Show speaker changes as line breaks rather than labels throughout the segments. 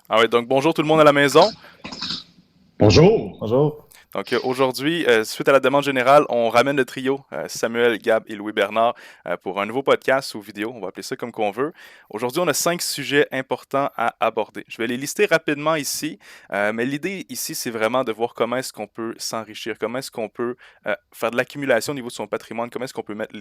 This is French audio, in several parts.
Ah ouais, donc bonjour tout le monde à la maison.
Bonjour.
Bonjour.
Donc aujourd'hui, suite à la demande générale, on ramène le trio, Samuel, Gab et Louis-Bernard, pour un nouveau podcast ou vidéo, on va appeler ça comme qu'on veut. Aujourd'hui, on a 5 sujets importants à aborder. Je vais les lister rapidement ici, mais l'idée ici, c'est vraiment de voir comment est-ce qu'on peut s'enrichir, comment est-ce qu'on peut faire de l'accumulation au niveau de son patrimoine, comment est-ce qu'on peut mettre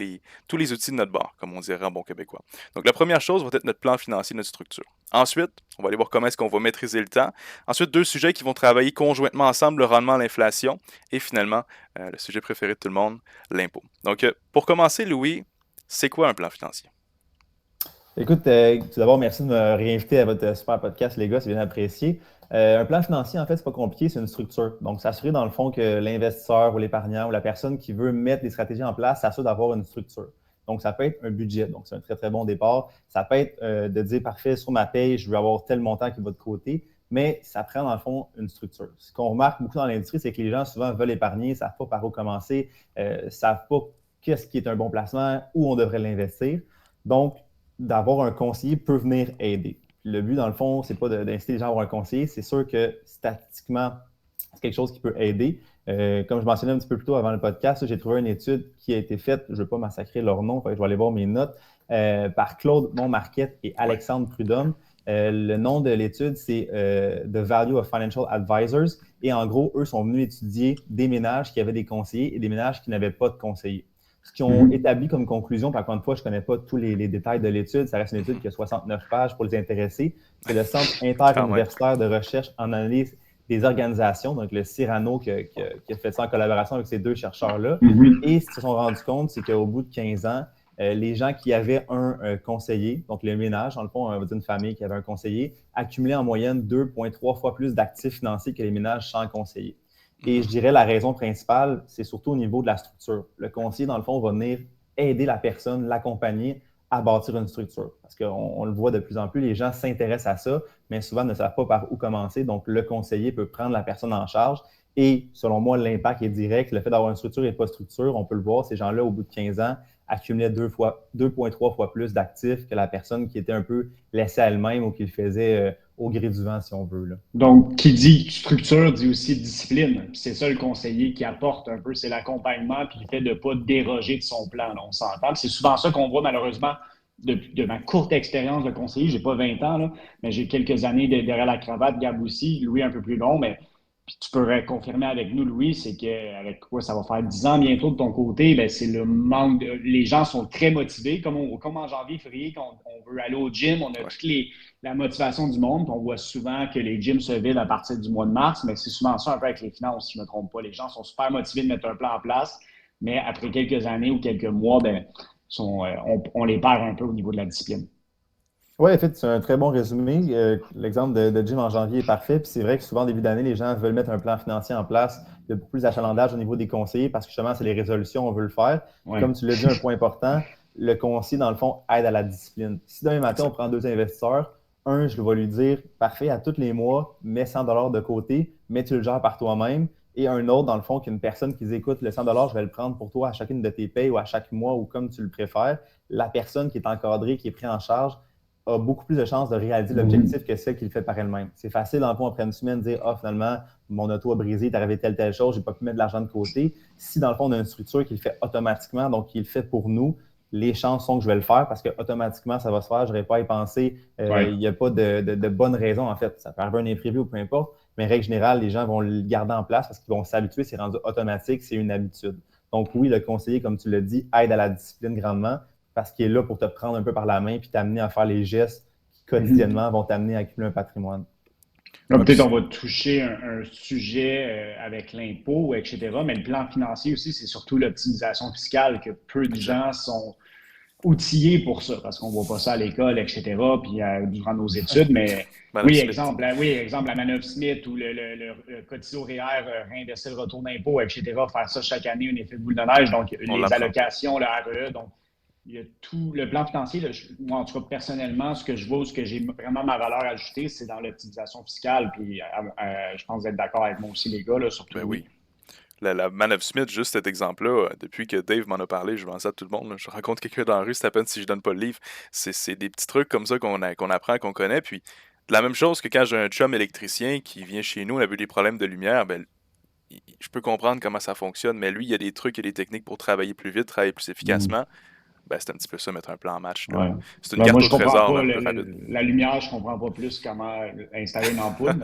tous les outils de notre bord, comme on dirait en bon québécois. Donc la première chose va être notre plan financier, notre structure. Ensuite, on va aller voir comment est-ce qu'on va maîtriser le temps. Ensuite, 2 sujets qui vont travailler conjointement ensemble, le rendement, l'inflation. Et finalement, le sujet préféré de tout le monde, l'impôt. Donc, pour commencer, Louis, c'est quoi un plan financier?
Écoute, tout d'abord, merci de me réinviter à votre super podcast, les gars, c'est bien apprécié. Un plan financier, en fait, c'est pas compliqué, c'est une structure. Donc, s'assurer dans le fond que l'investisseur ou l'épargnant ou la personne qui veut mettre des stratégies en place s'assure d'avoir une structure. Donc, ça peut être un budget, donc c'est un très, très bon départ. Ça peut être de dire, parfait, sur ma paye, je veux avoir tel montant qui va de côté, mais ça prend dans le fond une structure. Ce qu'on remarque beaucoup dans l'industrie, c'est que les gens souvent veulent épargner, ne savent pas par où commencer, ne savent pas qu'est-ce qui est un bon placement, où on devrait l'investir. Donc, d'avoir un conseiller peut venir aider. Le but, dans le fond, c'est pas d'inciter les gens à avoir un conseiller. C'est sûr que statistiquement, c'est quelque chose qui peut aider. Comme je mentionnais un petit peu plus tôt avant le podcast, j'ai trouvé une étude qui a été faite, je ne veux pas massacrer leur nom, je vais aller voir mes notes, par Claude Montmarquette et
Ouais.
Alexandre Prudhomme. Le nom de l'étude, c'est The Value of Financial Advisors. Et en gros, eux sont venus étudier des ménages qui avaient des conseillers et des ménages qui n'avaient pas de conseillers. Ce qu'ils ont
Mhm.
établi comme conclusion, par contre, une fois, je ne connais pas tous les détails de l'étude, ça reste une étude
Mhm.
qui a 69 pages pour les intéressés. C'est le Centre
Quand même.
interuniversitaire de recherche en analyse des organisations, donc le Cyrano qui a fait ça en collaboration avec ces 2 chercheurs-là.
Mhm.
Et ce qu'ils se sont rendus compte, c'est qu'au bout de 15 ans, les gens qui avaient un conseiller, donc le ménage, dans le fond, on va dire une famille qui avait un conseiller, accumulaient en moyenne 2,3 fois plus d'actifs financiers que les ménages sans conseiller. Et
Mhm.
je dirais la raison principale, c'est surtout au niveau de la structure. Le conseiller, dans le fond, va venir aider la personne, l'accompagner à bâtir une structure. Parce qu'on le voit de plus en plus, les gens s'intéressent à ça, mais souvent ne savent pas par où commencer. Donc, le conseiller peut prendre la personne en charge. Et selon moi, l'impact est direct. Le fait d'avoir une structure et pas structure, on peut le voir, ces gens-là, au bout de 15 ans, accumulaient 2,3 fois plus d'actifs que la personne qui était un peu laissée à elle-même ou qui le faisait au gré du vent, si on veut. Là.
Donc, qui dit structure dit aussi discipline. Puis c'est ça le conseiller qui apporte un peu, c'est l'accompagnement puis le fait de ne pas déroger de son plan. Là, on s'entend. Puis c'est souvent ça qu'on voit malheureusement de ma courte expérience de conseiller. J'ai pas 20 ans, là, mais j'ai quelques années derrière la cravate. Gab aussi, Louis un peu plus long, mais puis tu peux confirmer avec nous, Louis, c'est qu'avec quoi ça va faire 10 ans bientôt de ton côté, ben c'est le manque les gens sont très motivés, comme en janvier, février, quand on veut aller au gym, on a
Ouais.
la motivation du monde, on voit souvent que les gyms se vident à partir du mois de mars, mais c'est souvent ça un peu avec les finances, si je ne me trompe pas. Les gens sont super motivés de mettre un plan en place, mais après quelques années ou quelques mois, ben, on les perd un peu au niveau de la discipline.
Oui, en fait, c'est un très bon résumé. L'exemple de Jim en janvier est parfait. Puis c'est vrai que souvent, au début d'année, les gens veulent mettre un plan financier en place. Il y a beaucoup plus d'achalandage au niveau des conseillers parce que justement, c'est les résolutions, on veut le faire. Puis
Ouais.
comme tu l'as dit, un point important, le conseiller, dans le fond, aide à la discipline. Si demain matin, on
Exact.
prend 2 investisseurs, un, je vais lui dire, parfait, à tous les mois, mets 100 de côté, mais tu le gères par toi-même. Et un autre, dans le fond, qu'une personne qui dit, écoute, le 100 je vais le prendre pour toi à chacune de tes payes ou à chaque mois ou comme tu le préfères. La personne qui est encadrée, qui est prise en charge, a beaucoup plus de chances de réaliser
Mhm.
l'objectif que celle qui le fait par elle-même. C'est facile, dans le fond, après une semaine, de dire ah, finalement, mon auto a brisé, il est arrivé telle chose, j'ai pas pu mettre de l'argent de côté. Si, dans le fond, on a une structure qui le fait automatiquement, donc qui le fait pour nous, les chances sont que je vais le faire parce que automatiquement, ça va se faire, je n'aurai pas à y penser. Il
Ouais.
n'y a pas de bonne raison, en fait. Ça peut arriver un imprévu ou peu importe, mais règle générale, les gens vont le garder en place parce qu'ils vont s'habituer, c'est rendu automatique, c'est une habitude. Donc oui, le conseiller, comme tu l'as dit, aide à la discipline grandement parce qu'il est là pour te prendre un peu par la main puis t'amener à faire les gestes
Mhm.
quotidiennement vont t'amener à accumuler un patrimoine.
Là,
Ouais,
peut-être
puis
on va toucher un sujet avec l'impôt, etc. Mais le plan financier aussi, c'est surtout l'optimisation fiscale que peu de
exact.
gens sont outillés pour ça, parce qu'on ne voit pas ça à l'école, etc., puis durant nos études. Mais
Madame Smith.
oui, exemple, la manœuvre Smith ou le cotiser au REER, réinvestir le retour d'impôt, etc., faire ça chaque année, un effet de boule de neige, donc
On
les
l'apprend pas.
allocations, le REE, donc il y a tout le plan financier. Là, moi, en tout cas, personnellement, ce que je vois, ce que j'ai vraiment ma valeur ajoutée, c'est dans l'optimisation fiscale. Puis, je pense que vous êtes d'accord avec moi aussi, les gars, là, surtout
Ben
Louis.
oui. La Man of Smith, juste cet exemple-là, depuis que Dave m'en a parlé, je vends ça à tout le monde. Là. Je rencontre quelqu'un dans la rue, c'est à peine si je donne pas le livre. C'est des petits trucs comme ça qu'on apprend, qu'on connaît. Puis la même chose que quand j'ai un chum électricien qui vient chez nous, on a eu des problèmes de lumière, ben, je peux comprendre comment ça fonctionne, mais lui, il y a des trucs et des techniques pour travailler plus vite, travailler plus
Mm.
efficacement. Ben, c'est un petit peu ça, mettre un plan en match, là.
Ouais.
C'est une
Ben, moi,
carte au
je comprends
trésor,
pas
mais un peu rapide.
la lumière, je comprends pas plus comment installer une ampoule,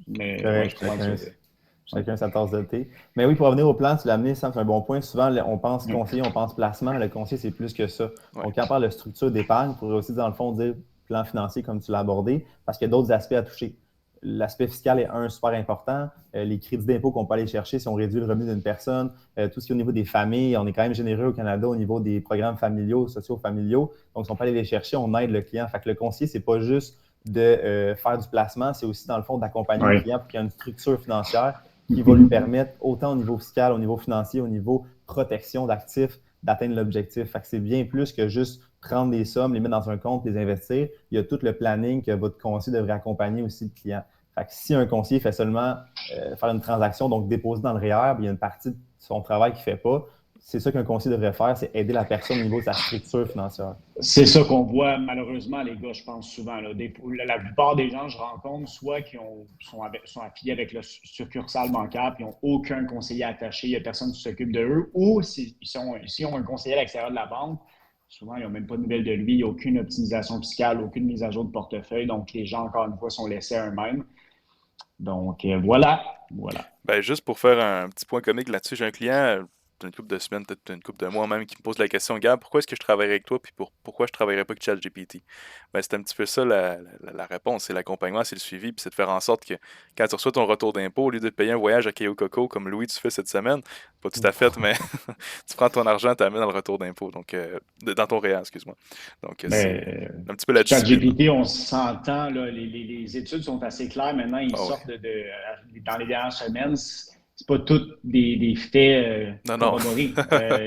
mais ouais, je
Correct,
comprends ce que tu veux dire. Ouais.
chacun sa tasse de thé. Mais oui, pour revenir au plan, tu l'as amené, Sam, c'est un bon point. Souvent, on pense
Ouais.
conseiller, on pense placement. Le conseiller, c'est plus que ça.
Ouais.
Donc, quand on parle de structure d'épargne, il pourrait aussi, dans le fond, dire plan financier comme tu l'as abordé, parce qu'il y a d'autres aspects à toucher. L'aspect fiscal est un super important. Les crédits d'impôt qu'on peut aller chercher si on réduit le revenu d'une personne, tout ce qui est au niveau des familles, on est quand même généreux au Canada au niveau des programmes familiaux, sociaux-familiaux. Donc, si on peut aller les chercher, on aide le client. Fait que le conseiller, c'est pas juste de faire du placement, c'est aussi, dans le fond, d'accompagner le
Ouais.
client pour qu'il y ait une structure financière qui va lui
Mhm.
permettre, autant au niveau fiscal, au niveau financier, au niveau protection d'actifs, d'atteindre l'objectif. Fait que c'est bien plus que juste prendre des sommes, les mettre dans un compte, les investir. Il y a tout le planning que votre conseiller devrait accompagner aussi le client. Fait que si un conseiller fait seulement faire une transaction, donc déposer dans le REER, il y a une partie de son travail qu'il ne fait pas. C'est ça qu'un conseiller devrait faire, c'est aider la personne au niveau de sa structure financière.
C'est ça qu'on voit malheureusement, les gars, je pense souvent. Là. La plupart des gens que je rencontre, soit qui sont affiliés avec le succursale bancaire et n'ont aucun conseiller attaché, il n'y a personne qui s'occupe de eux, ou s'ils ont un conseiller à l'extérieur de la banque, souvent ils n'ont même pas de nouvelles de lui, il n'y a aucune optimisation fiscale, aucune mise à jour de portefeuille, donc les gens, encore une fois, sont laissés à eux-mêmes. Donc voilà, voilà.
Ben, juste pour faire un petit point comique là-dessus, j'ai un client, d'une couple de semaines, peut-être une couple de mois même, qui me pose la question, Gab, pourquoi est-ce que je travaillerais avec toi, puis pourquoi je travaillerais pas avec ChatGPT? Ben, c'est un petit peu ça la réponse, c'est l'accompagnement, c'est le suivi, puis c'est de faire en sorte que quand tu reçois ton retour d'impôt, au lieu de te payer un voyage à Cayo Coco, comme Louis, tu fais cette semaine, pas tout à fait, mais tu prends ton argent, tu l'amènes dans le retour d'impôt, donc dans ton réel, excuse-moi. Donc c'est
Mais
un petit peu la discipline, là.
ChatGPT, on s'entend, là, les études sont assez claires maintenant. Ils
Ah ouais.
sortent dans les dernières semaines. C'est pas toutes des faits
Non, non.
corroborés.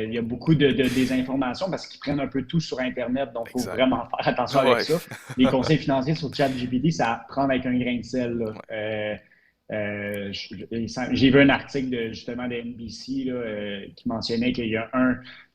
Il y a beaucoup de désinformation parce qu'ils prennent un peu tout sur Internet. Donc, il faut
Exact.
vraiment faire attention avec
Ouais.
ça. Les conseils financiers sur ChatGPT, ça à prendre avec un grain de sel. Là.
Ouais.
J'ai vu un article justement de NBC là, qui mentionnait qu'il y a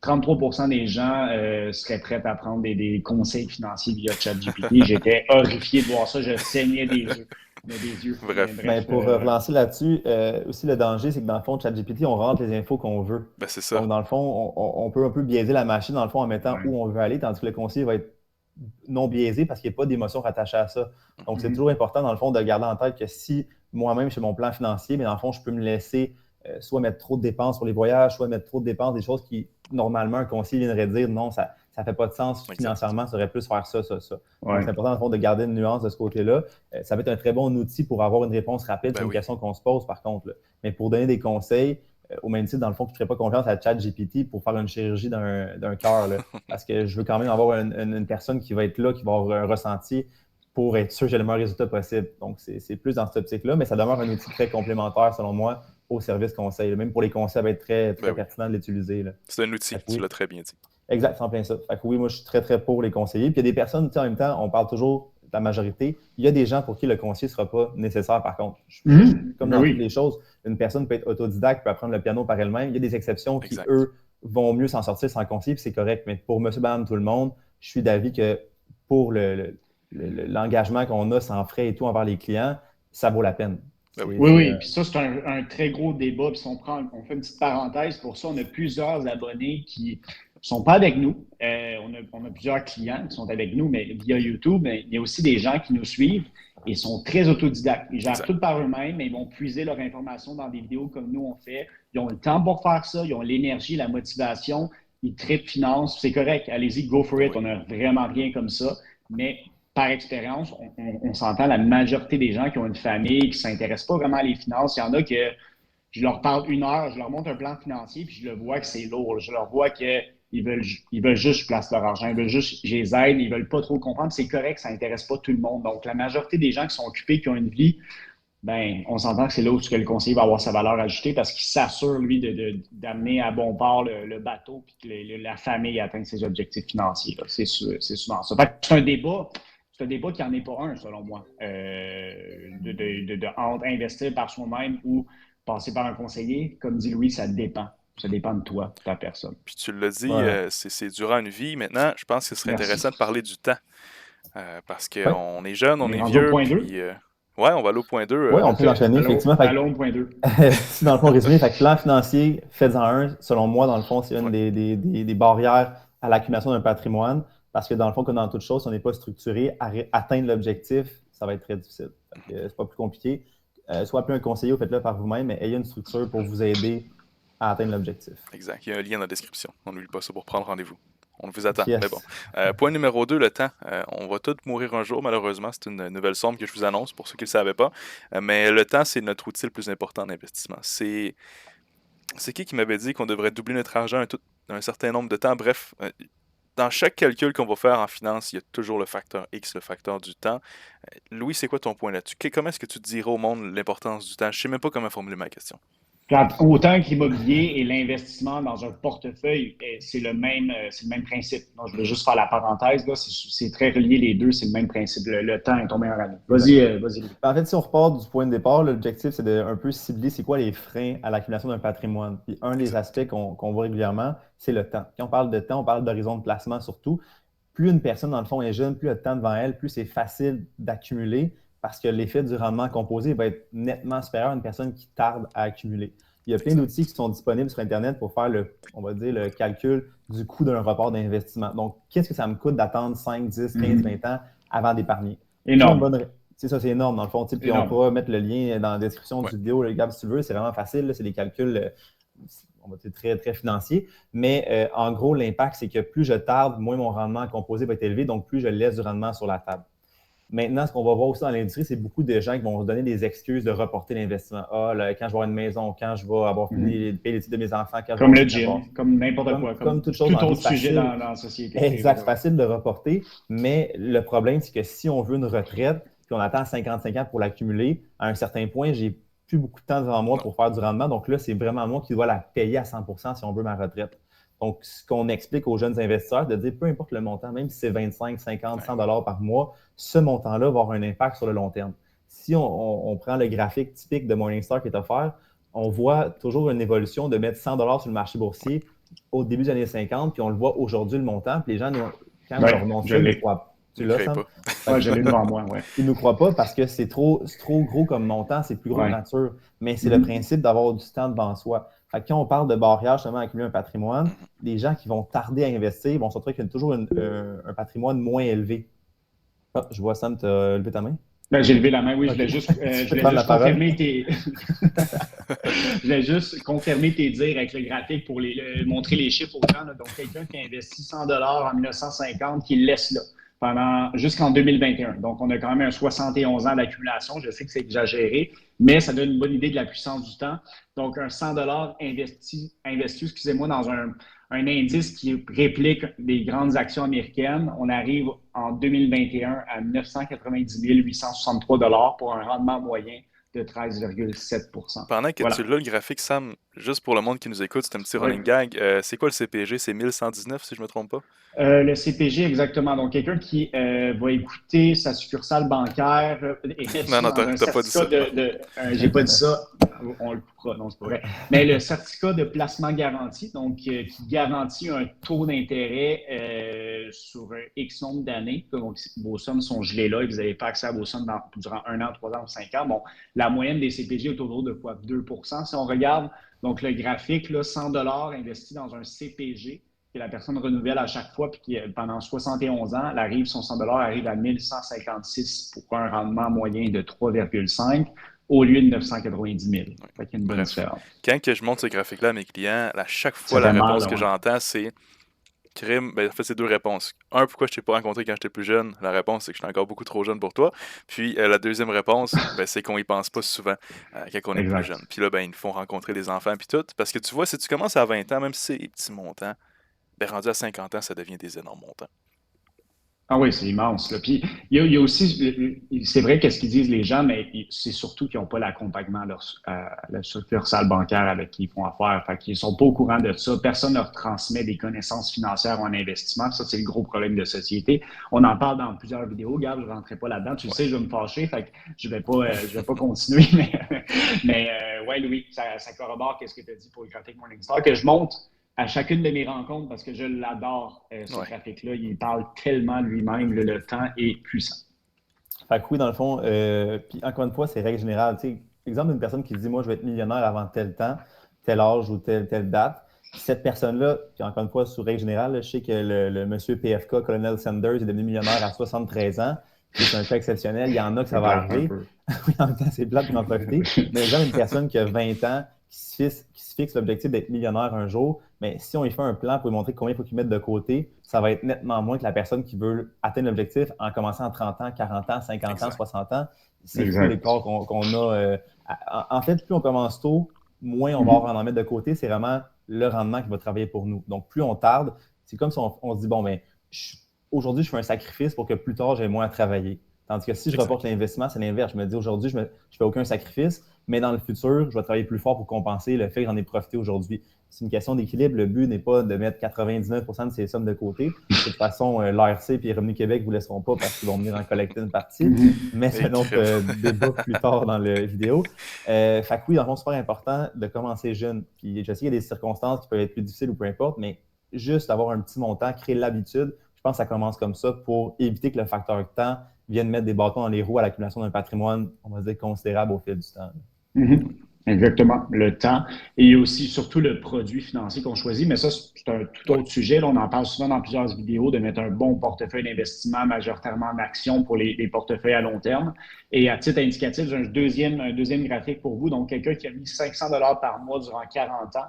33% des gens seraient prêts à prendre des conseils financiers via ChatGPT. J'étais horrifié de voir ça. Je saignais des yeux. Des yeux.
Bref.
Mais pour relancer là-dessus, aussi le danger, c'est que dans le fond, ChatGPT, on rentre les infos qu'on veut.
Ben, c'est ça.
Donc, dans le fond, on peut un peu biaiser la machine, dans le fond, en mettant
Ouais.
où on veut aller, tandis que le conseiller va être non biaisé parce qu'il n'y a pas d'émotion rattachée à ça. Donc, c'est
Mhm.
toujours important, dans le fond, de garder en tête que si moi-même, j'ai mon plan financier, mais dans le fond, je peux me laisser soit mettre trop de dépenses sur les voyages, soit mettre trop de dépenses, des choses qui, normalement, un conseiller viendrait dire non, ça ne fait pas de sens
Exact.
financièrement, ça aurait plus faire ça, ça, ça.
Ouais.
Donc, c'est important, dans le fond, de garder une nuance de ce côté-là. Ça va être un très bon outil pour avoir une réponse rapide
Ben
sur une
oui.
question qu'on se pose, par contre. Là. Mais pour donner des conseils, au même titre, dans le fond, que je ne ferais pas confiance à ChatGPT pour faire une chirurgie d'un cœur. Parce que je veux quand même avoir une personne qui va être là, qui va avoir un ressenti pour être sûr que j'ai le meilleur résultat possible. Donc, c'est plus dans cette optique-là, mais ça demeure un outil très complémentaire, selon moi, au service conseil. Même pour les conseils, ça va être très, très
Ben oui.
pertinent de l'utiliser.
C'est un outil, tu l'as très bien dit.
Exact, c'est en plein ça. Fait que oui, moi, je suis très, très pour les conseillers. Puis il y a des personnes, tu sais, en même temps, on parle toujours de la majorité. Il y a des gens pour qui le conseiller ne sera pas nécessaire, par contre. Comme dans toutes les choses, une personne peut être autodidacte, peut apprendre le piano par elle-même. Il y a des exceptions qui, eux, vont mieux s'en sortir sans conseiller, puis c'est correct. Mais pour monsieur, madame, tout le monde, je suis d'avis que pour l'engagement qu'on a sans frais et tout envers les clients, ça vaut la peine.
Oui. Puis ça, c'est un très gros débat. Puis si on fait une petite parenthèse, pour ça, on a plusieurs abonnés qui ne sont pas avec nous. On a plusieurs clients qui sont avec nous, mais via YouTube. Mais il y a aussi des gens qui nous suivent et sont très autodidactes. Ils gèrent tout par eux-mêmes, mais ils vont puiser leur information dans des vidéos comme nous, on fait. Ils ont le temps pour faire ça. Ils ont l'énergie, la motivation. Ils traitent finance. C'est correct. Allez-y, go for it. On n'a vraiment rien comme ça. Mais par expérience, on s'entend, la majorité des gens qui ont une famille, qui ne s'intéressent pas vraiment à les finances, il y en a que je leur parle 1 heure, je leur montre un plan financier, puis je le vois que c'est lourd. Je leur vois qu'ils veulent juste que je place leur argent, ils veulent juste que je les aide, ils ne veulent pas trop comprendre. C'est correct, ça n'intéresse pas tout le monde. Donc, la majorité des gens qui sont occupés, qui ont une vie, ben, on s'entend que c'est là où le conseiller va avoir sa valeur ajoutée parce qu'il s'assure, lui, d'amener à bon port le bateau puis que la famille atteint ses objectifs financiers. C'est souvent ça. Fait que c'est un débat. C'est un débat qui n'en est pas un, selon moi, entre investir par soi-même ou passer par un conseiller. Comme dit Louis, ça dépend. Ça dépend de toi, de ta personne.
Puis tu l'as dit, c'est durant une vie. Maintenant, je pense que ce serait intéressant de parler du temps. parce
Ouais.
qu'on est jeune, on
On est
est
rendu au
vieux,
point 2.
puis ouais, on va aller au point 2.
Oui, on peut enchaîner, effectivement. Fait
Allons, point 2.
si dans le fond, résumé, fait que plan financier, faites-en un, selon moi, dans le fond, c'est une des barrières à l'accumulation d'un patrimoine. Parce que dans le fond, comme dans toute chose, si on n'est pas structuré, atteindre l'objectif, ça va être très difficile. C'est pas plus compliqué. Soit appelez un conseiller ou faites-le par vous-même, mais ayez une structure pour vous aider à atteindre l'objectif.
Exact. Il y a un lien dans la description. On n'oublie pas ça pour prendre rendez-vous. On vous attend.
Yes.
Mais bon. Point numéro 2, le temps. On va tous mourir un jour, malheureusement. C'est une nouvelle somme que je vous annonce pour ceux qui ne le savaient pas. Mais le temps, c'est notre outil le plus important en investissement. C'est qui m'avait dit qu'on devrait doubler notre argent un certain nombre de temps? Bref, dans chaque calcul qu'on va faire en finance, il y a toujours le facteur X, le facteur du temps. Louis, c'est quoi ton point là-dessus? Comment est-ce que tu dirais au monde l'importance du temps? Je ne sais même pas comment formuler ma question.
Autant que l'immobilier et l'investissement dans un portefeuille, c'est le même principe. Donc, je veux juste faire la parenthèse, là, c'est très relié les deux, c'est le même principe. Le temps est ton meilleur ami. Vas-y.
En fait, si on repart du point de départ, l'objectif, c'est de un peu cibler c'est quoi les freins à l'accumulation d'un patrimoine. Puis un des aspects qu'on voit régulièrement, c'est le temps. Quand on parle de temps, on parle d'horizon de placement surtout. Plus une personne, dans le fond, est jeune, plus elle a de temps devant elle, plus c'est facile d'accumuler parce que l'effet du rendement composé va être nettement supérieur à une personne qui tarde à accumuler. Il y a plein d'outils qui sont disponibles sur Internet pour faire le calcul du coût d'un report d'investissement. Donc, qu'est-ce que ça me coûte d'attendre 5, 10, 15, 20 ans avant d'épargner?
Énorme.
C'est ça, c'est énorme dans le fond. Puis on pourra mettre le lien dans la description du vidéo, Gab, si tu veux. C'est vraiment facile. C'est des calculs on va dire très, très financiers. Mais en gros, l'impact, c'est que plus je tarde, moins mon rendement composé va être élevé, donc plus je laisse du rendement sur la table. Maintenant, ce qu'on va voir aussi dans l'industrie, c'est beaucoup de gens qui vont se donner des excuses de reporter l'investissement. Quand je vais avoir une maison, quand je vais avoir fini de payer les études de mes enfants.
Comme le gym, comme n'importe quoi.
Comme toute chose
tout autre sujet dans la société.
Exact, c'est facile de reporter. Mais le problème, c'est que si on veut une retraite, puis on attend 55 ans pour l'accumuler, à un certain point, j'ai plus beaucoup de temps devant moi pour faire du rendement. Donc là, c'est vraiment moi qui dois la payer à 100% si on veut ma retraite. Donc, ce qu'on explique aux jeunes investisseurs, de dire peu importe le montant, même si c'est 25, 50, 100 $ par mois, ce montant-là va avoir un impact sur le long terme. Si on prend le graphique typique de Morningstar qui est offert, on voit toujours une évolution de mettre 100 $ sur le marché boursier au début des années 50, puis on le voit aujourd'hui le montant, puis les gens, quand on leur montre ça, ils ne croient pas.
Tu l'as, Sam? Oui, je l'ai devant moi, ouais.
Ils ne nous croient pas parce que c'est trop gros comme montant, c'est plus gros que nature. Mais c'est le principe d'avoir du temps devant soi. Fait que quand on parle de barrière, justement, à accumuler un patrimoine, les gens qui vont tarder à investir vont se retrouver avec toujours un patrimoine moins élevé. Ah, je vois Sam, tu as levé ta main?
Ben, j'ai levé la main, oui. Okay. Je voulais juste confirmer tes dires avec le graphique pour montrer les chiffres aux gens. Là. Donc, quelqu'un qui a investi 100 $ en 1950, qui le laisse là jusqu'en 2021. Donc, on a quand même un 71 ans d'accumulation. Je sais que c'est exagéré, mais ça donne une bonne idée de la puissance du temps. Donc, un 100 $ investi, excusez-moi, dans un indice qui réplique les grandes actions américaines. On arrive en 2021 à 990 863 $ pour un rendement moyen de 13,7 %.
Pendant que tu l'as, le graphique, Sam, juste pour le monde qui nous écoute, c'est un petit running gag. C'est quoi le CPG? C'est 1119, si je ne me trompe pas?
Le CPG, exactement. Donc, quelqu'un qui va écouter sa succurcale bancaire et mettre
non, t'as pas dit ça.
J'ai pas dit ça. On le coupera. Non, c'est pas vrai. Mais le certificat de placement garanti, donc qui garantit un taux d'intérêt sur un X nombre d'années. Donc, vos sommes sont gelées là et vous n'avez pas accès à vos sommes durant 1 an, 3 ans ou 5 ans. Bon, la moyenne des CPG est autour de quoi? 2 %. Si on regarde donc le graphique, là, 100 $ investis dans un CPG, que la personne renouvelle à chaque fois, puis qui, pendant 71 ans, son 100 $ arrive à 1156 pour un rendement moyen de 3,5 au lieu de 990 000. Fait qu'il y a une bonne différence.
Quand je montre ce graphique-là à mes clients, à chaque fois, la réponse que j'entends, c'est crime. Ben, en fait, c'est deux réponses. Un, pourquoi je ne t'ai pas rencontré quand j'étais plus jeune? La réponse, c'est que je suis encore beaucoup trop jeune pour toi. Puis la deuxième réponse, c'est qu'on y pense pas souvent quand on est plus jeune. Puis là, ben, ils nous font rencontrer des enfants puis tout. Parce que tu vois, si tu commences à 20 ans, même si c'est des petits montants, ben, rendu à 50 ans, ça devient des énormes montants.
Ah oui, c'est immense. Là. Puis il y a aussi, c'est vrai qu'est-ce qu'ils disent les gens, mais c'est surtout qu'ils n'ont pas l'accompagnement à la succursale bancaire avec qui ils font affaire. Fait qu'ils ne sont pas au courant de ça. Personne ne leur transmet des connaissances financières en investissement. Ça, c'est le gros problème de société. On en parle dans plusieurs vidéos. Gab, je ne rentrerai pas là-dedans. Tu le sais, je vais me fâcher. Fait que je vais pas continuer. Mais ouais, Louis, ça corrobore qu'est-ce que tu as dit pour le graphique Morningstar, que je monte à chacune de mes rencontres parce que je l'adore, ce graphique-là. Il parle tellement lui-même, le temps est puissant.
Fait que oui, dans le fond, puis encore une fois, c'est règle générale. Tu sais, exemple d'une personne qui dit, moi, je vais être millionnaire avant tel temps, tel âge ou telle date. Cette personne-là, puis encore une fois, sous règle générale, là, je sais que le monsieur PFK, Colonel Sanders, est devenu millionnaire à 73 ans. C'est un cas exceptionnel. Il y en a que ça va arriver. Oui, en même temps, c'est plate d'en profiter. Mais exemple, une personne qui a 20 ans, qui se fixe l'objectif d'être millionnaire un jour, mais si on lui fait un plan pour lui montrer combien il faut qu'il mette de côté, ça va être nettement moins que la personne qui veut atteindre l'objectif en commençant à 30 ans, 40 ans, 50 ans, 60 ans. C'est fou l'écart qu'on a. En fait, plus on commence tôt, moins on va avoir en mettre de côté. C'est vraiment le rendement qui va travailler pour nous. Donc, plus on tarde, c'est comme si on se dit, bon, mais aujourd'hui, je fais un sacrifice pour que plus tard, j'ai moins à travailler. Tandis que si je reporte l'investissement, c'est l'inverse. Je me dis aujourd'hui, je ne fais aucun sacrifice, mais dans le futur, je vais travailler plus fort pour compenser le fait que j'en ai profité aujourd'hui. C'est une question d'équilibre. Le but n'est pas de mettre 99% de ces sommes de côté. De toute façon, l'ARC et Revenu Québec ne vous laisseront pas parce qu'ils vont venir en collecter une partie. Mais c'est un autre débat plus tard dans la vidéo. Fait que oui, dans le fond, c'est super important de commencer jeune. Puis je sais qu'il y a des circonstances qui peuvent être plus difficiles ou peu importe, mais juste avoir un petit montant, créer l'habitude, je pense que ça commence comme ça pour éviter que le facteur temps vienne mettre des bâtons dans les roues à l'accumulation d'un patrimoine, on va dire, considérable au fil du temps.
Exactement, le temps. Et il y a aussi surtout le produit financier qu'on choisit, mais ça, c'est un tout autre sujet. Là, on en parle souvent dans plusieurs vidéos de mettre un bon portefeuille d'investissement majoritairement en actions pour les portefeuilles à long terme. Et à titre indicatif, j'ai un deuxième graphique pour vous. Donc, quelqu'un qui a mis 500 $ par mois durant 40 ans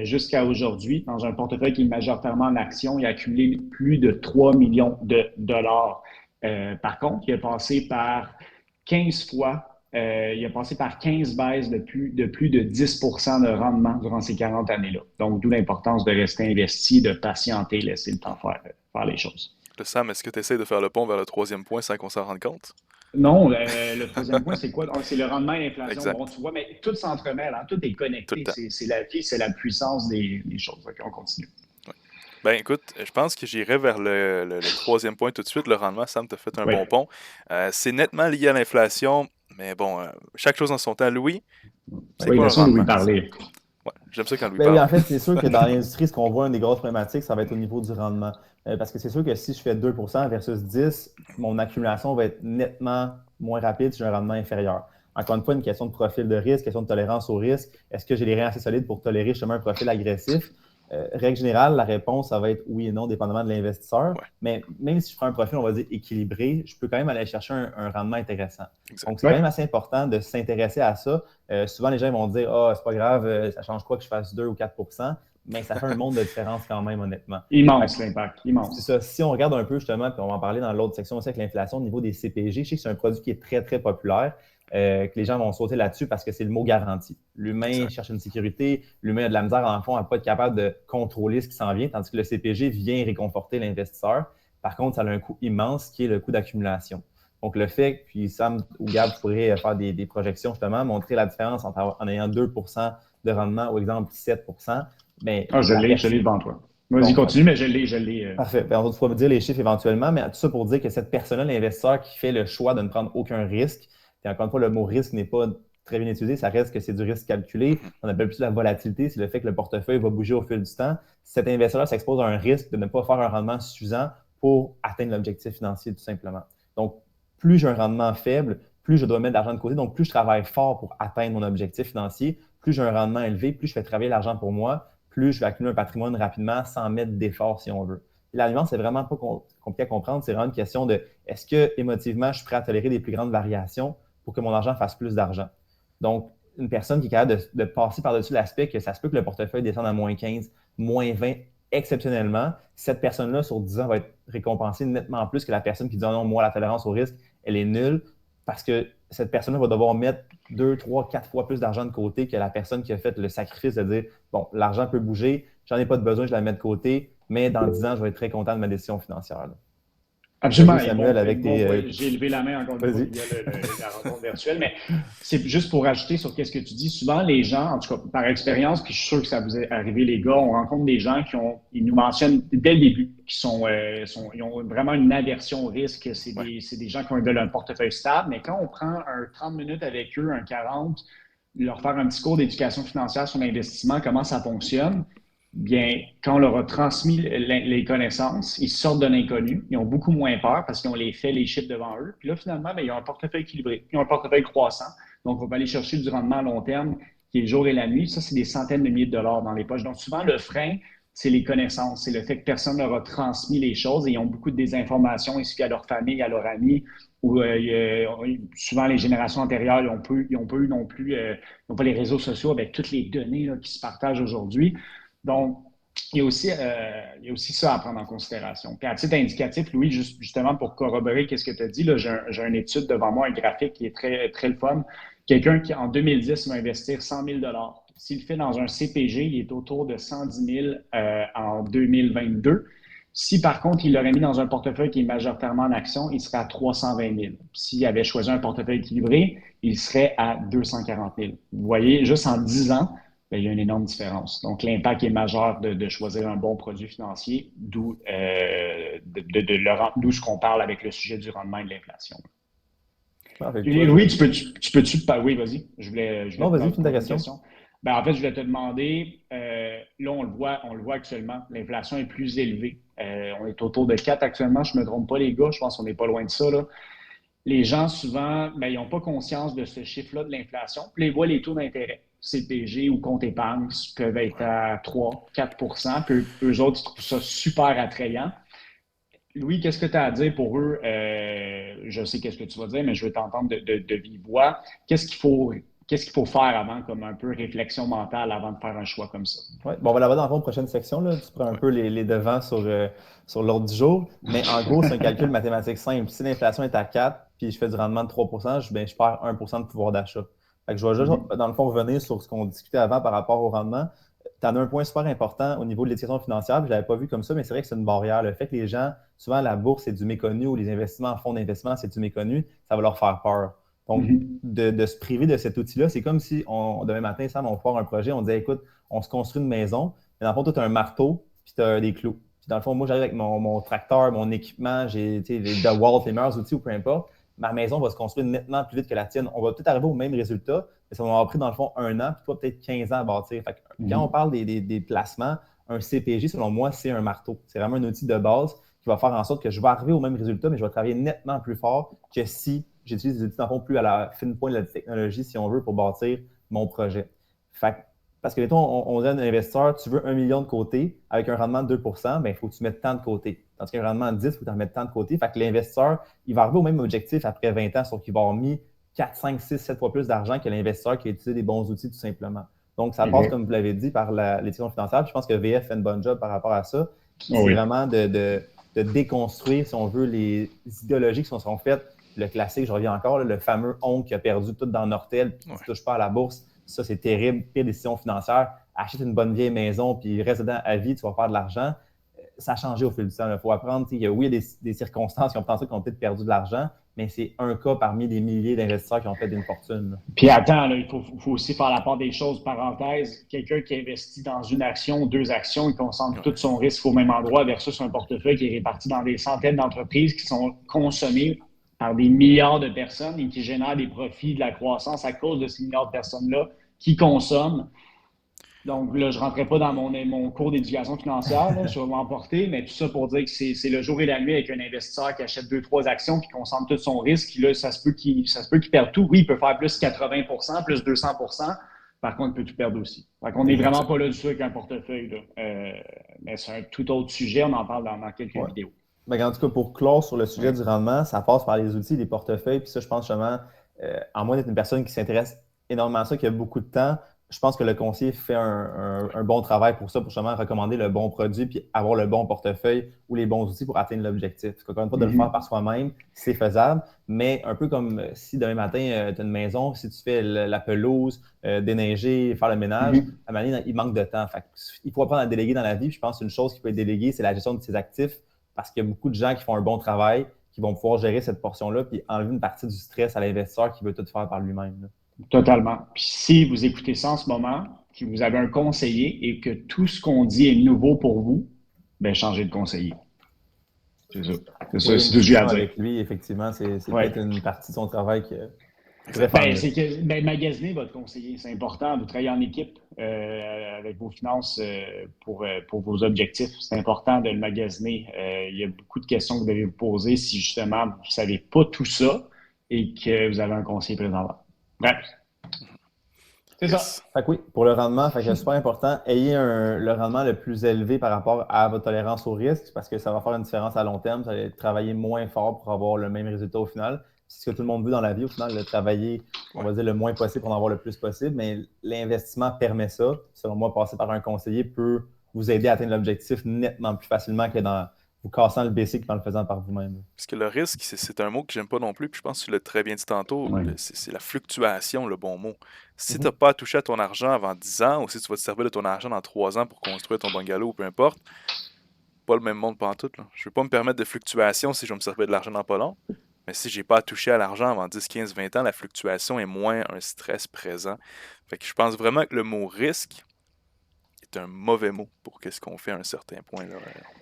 jusqu'à aujourd'hui, dans un portefeuille qui est majoritairement en actions, il a accumulé plus de 3 millions de dollars. Par contre, il a passé par 15 fois il a passé par 15 baisses de plus de 10 % de rendement durant ces 40 années-là. Donc, d'où l'importance de rester investi, de patienter, laisser le temps faire les choses.
Sam, est-ce que tu essaies de faire le pont vers le troisième point sans qu'on s'en rende compte?
Non, le troisième point, c'est quoi? C'est le rendement et l'inflation. Bon, tu vois, mais tout s'entremêle, hein? Tout est connecté. C'est la vie, c'est la puissance des choses. OK, on continue.
Ben écoute, je pense que j'irai vers le troisième point tout de suite. Le rendement, Sam, t'as fait un bon pont. C'est nettement lié à l'inflation, mais bon, chaque chose en son temps. Louis,
c'est quoi le rendement? Louis parler.
Ouais, j'aime ça quand Louis parle.
Oui, en fait, c'est sûr que dans l'industrie, ce qu'on voit, une des grosses problématiques, ça va être au niveau du rendement. Parce que c'est sûr que si je fais 2% versus 10%, mon accumulation va être nettement moins rapide si j'ai un rendement inférieur. Encore une fois, une question de profil de risque, question de tolérance au risque. Est-ce que j'ai les reins assez solides pour tolérer justement un profil agressif? Règle générale, la réponse, ça va être oui et non, dépendamment de l'investisseur. Ouais. Mais même si je prends un profil, on va dire équilibré, je peux quand même aller chercher un rendement intéressant. Exact. Donc, c'est quand même assez important de s'intéresser à ça. Souvent, les gens vont dire « Ah, c'est pas grave, ça change quoi que je fasse 2 ou 4%? » Mais ça fait un monde de différence quand même, honnêtement.
Immense l'impact, immense.
C'est ça. Si on regarde un peu justement, puis on va en parler dans l'autre section aussi avec l'inflation au niveau des CPG, je sais que c'est un produit qui est très, très populaire. Que les gens vont sauter là-dessus parce que c'est le mot garantie. L'humain cherche une sécurité, l'humain a de la misère en fond à ne pas être capable de contrôler ce qui s'en vient, tandis que le CPG vient réconforter l'investisseur. Par contre, ça a un coût immense qui est le coût d'accumulation. Donc, le fait, puis Sam ou Gab pourrait faire des projections justement, montrer la différence en ayant 2% de rendement ou exemple 7%. Ben,
je l'ai devant toi. Vas-y, continue, mais je l'ai.
Parfait. Ben, on va pouvoir dire les chiffres éventuellement, mais tout ça pour dire que cette personne-là, l'investisseur qui fait le choix de ne prendre aucun risque, et encore une fois, le mot risque n'est pas très bien utilisé, ça reste que c'est du risque calculé. On appelle plus la volatilité, c'est le fait que le portefeuille va bouger au fil du temps. Cet investisseur s'expose à un risque de ne pas faire un rendement suffisant pour atteindre l'objectif financier, tout simplement. Donc, plus j'ai un rendement faible, plus je dois mettre de l'argent de côté, donc plus je travaille fort pour atteindre mon objectif financier, plus j'ai un rendement élevé, plus je fais travailler l'argent pour moi, plus je vais accumuler un patrimoine rapidement sans mettre d'effort, si on veut. La nuance, c'est vraiment pas compliqué à comprendre, c'est vraiment une question de est-ce que émotivement, je suis prêt à tolérer des plus grandes variations pour que mon argent fasse plus d'argent. Donc, une personne qui est capable de passer par-dessus l'aspect que ça se peut que le portefeuille descende à moins 15, moins 20, exceptionnellement, cette personne-là, sur 10 ans, va être récompensée nettement plus que la personne qui dit « non, moi, la tolérance au risque, elle est nulle » parce que cette personne-là va devoir mettre 2, 3, 4 fois plus d'argent de côté que la personne qui a fait le sacrifice de dire « bon, l'argent peut bouger, j'en ai pas de besoin, je la mets de côté, mais dans 10 ans, je vais être très content de ma décision financière. »
Absolument. Samuel, avec j'ai levé la main encore une fois via la rencontre virtuelle, mais c'est juste pour ajouter sur ce que tu dis. Souvent, les gens, en tout cas par expérience, puis je suis sûr que ça vous est arrivé, les gars, on rencontre des gens ils nous mentionnent dès le début ils ont vraiment une aversion au risque. C'est des gens qui ont un portefeuille stable, mais quand on prend un 30 minutes avec eux, un 40, leur faire un petit cours d'éducation financière sur l'investissement, comment ça fonctionne, bien, quand on leur a transmis les connaissances, ils sortent de l'inconnu, ils ont beaucoup moins peur parce qu'ils ont les faits, les chiffres devant eux. Puis là, finalement, bien, ils ont un portefeuille équilibré, ils ont un portefeuille croissant. Donc, on va aller chercher du rendement à long terme qui est le jour et la nuit. Ça, c'est des centaines de milliers de dollars dans les poches. Donc, souvent, le frein, c'est les connaissances, c'est le fait que personne ne leur a transmis les choses et ils ont beaucoup de désinformations issues à leur famille, à leurs amis, ou souvent les générations antérieures, ils n'ont pas eu non plus, ils n'ont pas les réseaux sociaux avec toutes les données là, qui se partagent aujourd'hui. Donc, il y a aussi ça à prendre en considération. Puis à titre indicatif, Louis, justement pour corroborer qu'est-ce que tu as dit, là, j'ai une étude devant moi, un graphique qui est très, très le fun. Quelqu'un qui, en 2010, va investir 100 000 s'il le fait dans un CPG, il est autour de 110 000 en 2022. Si, par contre, il l'aurait mis dans un portefeuille qui est majoritairement en action, il serait à 320 000. S'il avait choisi un portefeuille équilibré, il serait à 240 000. Vous voyez, juste en 10 ans, bien, il y a une énorme différence. Donc, l'impact est majeur de choisir un bon produit financier, d'où ce qu'on parle avec le sujet du rendement et de l'inflation. Oui, tu peux-tu oui, vas-y. Je voulais
non, vas-y, finis ta question.
Ben, en fait, je voulais te demander, là, on le voit actuellement, l'inflation est plus élevée. On est autour de 4 actuellement, je ne me trompe pas, les gars, je pense qu'on n'est pas loin de ça, là. Les gens, souvent, ben, ils n'ont pas conscience de ce chiffre-là de l'inflation. Puis ils voient les taux d'intérêt, CPG ou compte épargne, peuvent être à 3-4 puis eux autres, ils trouvent ça super attrayant. Louis, qu'est-ce que tu as à dire pour eux? Je sais qu'est-ce que tu vas dire, mais je veux t'entendre de vive voix. Qu'est-ce qu'il faut faire avant, comme un peu réflexion mentale avant de faire un choix comme ça?
Oui, bon, on va l'avoir dans la prochaine section. Là. Tu prends un peu les devants sur l'ordre du jour. Mais en gros, c'est un calcul mathématique simple. Si l'inflation est à 4 puis je fais du rendement de 3 je perds 1 de pouvoir d'achat. Fait que je vais juste, dans le fond, revenir sur ce qu'on discutait avant par rapport au rendement. Tu en as un point super important au niveau de l'éducation financière, puis je ne l'avais pas vu comme ça, mais c'est vrai que c'est une barrière. Le fait que les gens, souvent la bourse, c'est du méconnu ou les investissements en fonds d'investissement, c'est du méconnu, ça va leur faire peur. Donc, de se priver de cet outil-là, c'est comme si demain matin, Sam, on part un projet, on disait, écoute, on se construit une maison, mais dans le fond, toi, tu as un marteau, puis tu as des clous. Puis dans le fond, moi, j'arrive avec mon tracteur, mon équipement, j'ai les DeWalt, les meilleurs outils ou peu importe. Ma maison va se construire nettement plus vite que la tienne. On va peut-être arriver au même résultat, mais ça va avoir pris, dans le fond, 1 an, puis toi, peut-être 15 ans à bâtir. Fait que, quand on parle des placements, un CPJ, selon moi, c'est un marteau. C'est vraiment un outil de base qui va faire en sorte que je vais arriver au même résultat, mais je vais travailler nettement plus fort que si j'utilise des outils, dans le fond, plus à la fine pointe de la technologie, si on veut, pour bâtir mon projet. Fait que, parce que, mettons, on dit à un investisseur, tu veux 1 million de côté avec un rendement de 2 bien, il faut que tu mettes tant de côté. Tandis qu'un rendement de 10, il faut que tu en mettes tant de côté. Fait que l'investisseur, il va arriver au même objectif après 20 ans, sauf qu'il va avoir mis 4, 5, 6, 7 fois plus d'argent que l'investisseur qui a utilisé des bons outils, tout simplement. Donc, ça passe, comme vous l'avez dit, par l'éducation financière. Puis je pense que VF fait une bonne job par rapport à ça. C'est vraiment de déconstruire, si on veut, les idéologies qui sont faites. Le classique, je reviens encore, le fameux oncle qui a perdu tout dans Nortel puis qui ne touche pas à la bourse. Ça, c'est terrible. Pire décision financière. Achète une bonne vieille maison puis reste dedans à vie, tu vas faire de l'argent. Ça a changé au fil du temps. Il faut apprendre. Oui, il y a des circonstances qui ont pensé qu'on a peut-être perdu de l'argent, mais c'est un cas parmi des milliers d'investisseurs qui ont fait une fortune. Là.
Puis attends, là, il faut aussi faire la part des choses. Parenthèse, quelqu'un qui investit dans une action, 2 actions, il concentre tout son risque au même endroit versus un portefeuille qui est réparti dans des centaines d'entreprises qui sont consommées par des milliards de personnes et qui génèrent des profits, de la croissance à cause de ces milliards de personnes-là qui consomment. Donc là, je ne rentrais pas dans mon cours d'éducation financière, là, je vais m'emporter, mais tout ça pour dire que c'est le jour et la nuit avec un investisseur qui achète 2-3 actions, qui concentre tout son risque, puis là, ça se peut qu'il perde tout. Oui, il peut faire plus 80 plus 200 par contre, il peut tout perdre aussi. Fait qu'on n'est vraiment pas là du tout avec un portefeuille. Là. Mais c'est un tout autre sujet, on en parle dans quelques vidéos.
Ben, en tout cas, pour clore sur le sujet du rendement, ça passe par les outils, les portefeuilles. Puis ça, je pense justement, en moins d'être une personne qui s'intéresse énormément à ça, qui a beaucoup de temps, je pense que le conseiller fait un bon travail pour ça, pour justement recommander le bon produit puis avoir le bon portefeuille ou les bons outils pour atteindre l'objectif. Encore une fois, de le faire par soi-même, c'est faisable, mais un peu comme si demain matin, tu as une maison, si tu fais la pelouse, déneiger, faire le ménage, à un moment donné, il manque de temps. Fait il faut apprendre à déléguer dans la vie. Puis je pense qu'une chose qui peut être déléguée, c'est la gestion de ses actifs. Parce qu'il y a beaucoup de gens qui font un bon travail, qui vont pouvoir gérer cette portion-là, puis enlever une partie du stress à l'investisseur qui veut tout faire par lui-même. Là.
Totalement. Puis si vous écoutez ça en ce moment, que vous avez un conseiller et que tout ce qu'on dit est nouveau pour vous, bien, changez de conseiller. C'est ça. C'est tout ce que j'ai à dire.
Avec lui, effectivement, c'est peut-être une partie de son travail
C'est que magasiner votre conseiller, c'est important. Vous travaillez en équipe avec vos finances pour vos objectifs. C'est important de le magasiner. Il y a beaucoup de questions que vous devez vous poser si justement vous ne savez pas tout ça et que vous avez un conseiller présentement. Bref. C'est ça.
Fait que oui, pour le rendement, c'est super important. Ayez le rendement le plus élevé par rapport à votre tolérance au risque parce que ça va faire une différence à long terme. Vous allez travailler moins fort pour avoir le même résultat au final. C'est ce que tout le monde veut dans la vie, au final, de travailler, on va dire, le moins possible pour en avoir le plus possible. Mais l'investissement permet ça. Selon moi, passer par un conseiller peut vous aider à atteindre l'objectif nettement plus facilement que dans vous cassant le basic en le faisant par vous-même.
Parce que le risque, c'est un mot que j'aime pas non plus, puis je pense que tu l'as très bien dit tantôt, c'est la fluctuation, le bon mot. Si tu n'as pas touché à ton argent avant 10 ans, ou si tu vas te servir de ton argent dans 3 ans pour construire ton bungalow, ou peu importe, pas le même monde pantoute. Là. Je ne vais pas me permettre de fluctuation si je vais me servir de l'argent dans pas long. Mais si j'ai pas touché à l'argent avant 10, 15, 20 ans, la fluctuation est moins un stress présent. Fait que je pense vraiment que le mot risque est un mauvais mot pour ce qu'on fait à un certain point. Là.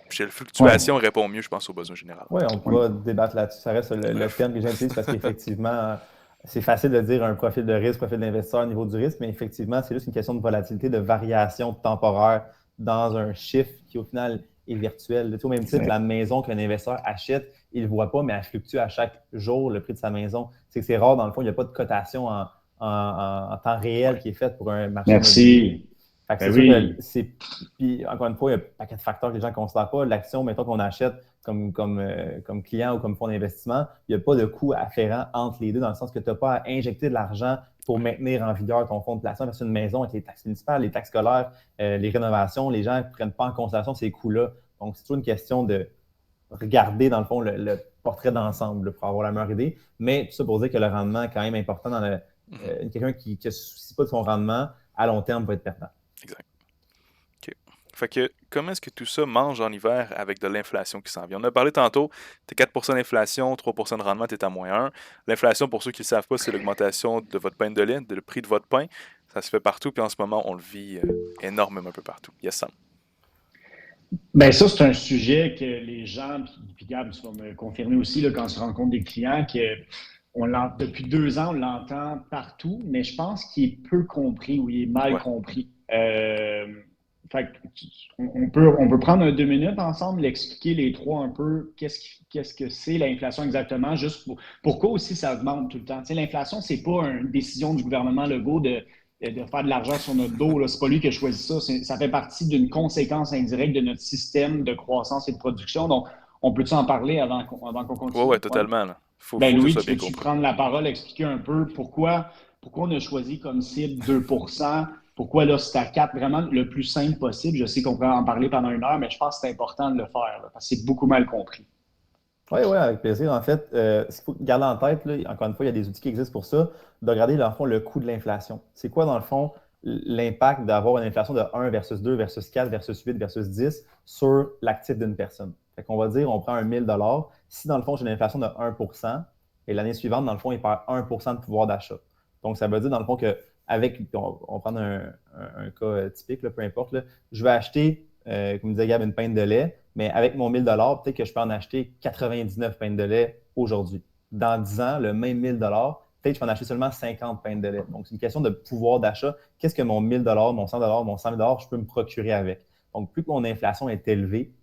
Chez la fluctuation répond mieux, je pense, aux besoins généraux.
Oui, on pourra débattre là-dessus. Ça reste le terme que j'utilise parce qu'effectivement, c'est facile de dire un profil de risque, profil d'investisseur au niveau du risque, mais effectivement, c'est juste une question de volatilité, de variation temporaire dans un chiffre qui, au final, est virtuel. Tu sais, au même titre, la maison qu'un investisseur achète, il ne voit pas, mais elle fluctue à chaque jour le prix de sa maison. C'est rare, dans le fond, il n'y a pas de cotation en temps réel qui est faite pour un marché
immobilier.
Fait que c'est sûr que puis encore une fois, il y a un paquet de facteurs que les gens ne considèrent pas. L'action, mettons qu'on achète comme client ou comme fonds d'investissement, il n'y a pas de coût afférent entre les deux, dans le sens que tu n'as pas à injecter de l'argent pour maintenir en vigueur ton fonds de placement. Parce qu'une maison avec les taxes municipales, les taxes scolaires, les rénovations, les gens ne prennent pas en considération ces coûts-là. Donc, c'est toujours une question de regarder, dans le fond, le portrait d'ensemble pour avoir la meilleure idée. Mais tout ça pour dire que le rendement est quand même important dans quelqu'un qui ne se soucie pas de son rendement, à long terme, va être perdant.
Exact. OK. Fait que, comment est-ce que tout ça mange en hiver avec de l'inflation qui s'en vient? On a parlé tantôt, tu as 4 d'inflation, 3 de rendement, tu es à -1. L'inflation, pour ceux qui ne le savent pas, c'est l'augmentation de votre pain de lait, le prix de votre pain. Ça se fait partout, puis en ce moment, on le vit énormément un peu partout. Yes, Sam.
Bien, ça, c'est un sujet que les gens, puis Gab, tu vas me confirmer aussi là, quand on se rencontre des clients, que depuis 2 ans, on l'entend partout, mais je pense qu'il est peu compris ou il est mal compris. Fait on peut prendre 2 minutes ensemble, l'expliquer les trois un peu, qu'est-ce que c'est l'inflation exactement, juste pourquoi aussi ça augmente tout le temps. Tu sais, l'inflation, c'est pas une décision du gouvernement Legault de faire de l'argent sur notre dos. C'est pas lui qui a choisi ça. Ça fait partie d'une conséquence indirecte de notre système de croissance et de production. Donc, on peut-tu en parler avant qu'on continue?
Oui, totalement.
Louis, tu peux-tu prendre la parole, expliquer un peu pourquoi on a choisi comme cible 2%? Pourquoi là, c'est à 4, vraiment le plus simple possible? Je sais qu'on pourrait en parler pendant 1 heure, mais je pense que c'est important de le faire là, parce que c'est beaucoup mal compris.
Oui, avec plaisir. En fait, ce qu'il faut garder en tête, là, encore une fois, il y a des outils qui existent pour ça, de regarder, dans le fond, le coût de l'inflation. C'est quoi, dans le fond, l'impact d'avoir une inflation de 1 versus 2 versus 4 versus 8 versus 10 sur l'actif d'une personne? Fait qu'on va dire, on prend 1 000 $. Si, dans le fond, j'ai une inflation de 1 et l'année suivante, dans le fond, il perd 1 de pouvoir d'achat. Donc, ça veut dire, dans le fond, on prend un cas typique, là, peu importe, là, je vais acheter, comme disait Gab, une pinte de lait, mais avec mon 1 000 $, peut-être que je peux en acheter 99 pintes de lait aujourd'hui. Dans 10 ans, le même 1 000 $, peut-être que je peux en acheter seulement 50 pintes de lait. Donc, c'est une question de pouvoir d'achat. Qu'est-ce que mon 1 000 $, mon 100 $, mon 100 000 $, je peux me procurer avec? Donc, plus que mon inflation est élevée,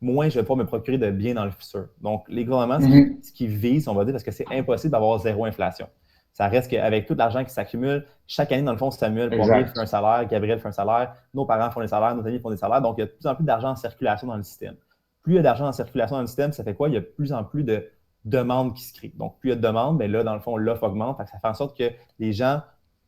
moins je vais pouvoir me procurer de biens dans le futur. Donc, les gouvernements, ce qu'ils visent, on va dire, parce que c'est impossible d'avoir zéro inflation. Ça reste qu'avec tout l'argent qui s'accumule, chaque année, dans le fond, Samuel Poirier fait un salaire, Gabriel fait un salaire, nos parents font des salaires, nos amis font des salaires. Donc, il y a de plus en plus d'argent en circulation dans le système. Plus il y a d'argent en circulation dans le système, ça fait quoi? Il y a de plus en plus de demandes qui se créent. Donc, plus il y a de demandes, bien là, dans le fond, l'offre augmente. Ça fait en sorte que les gens,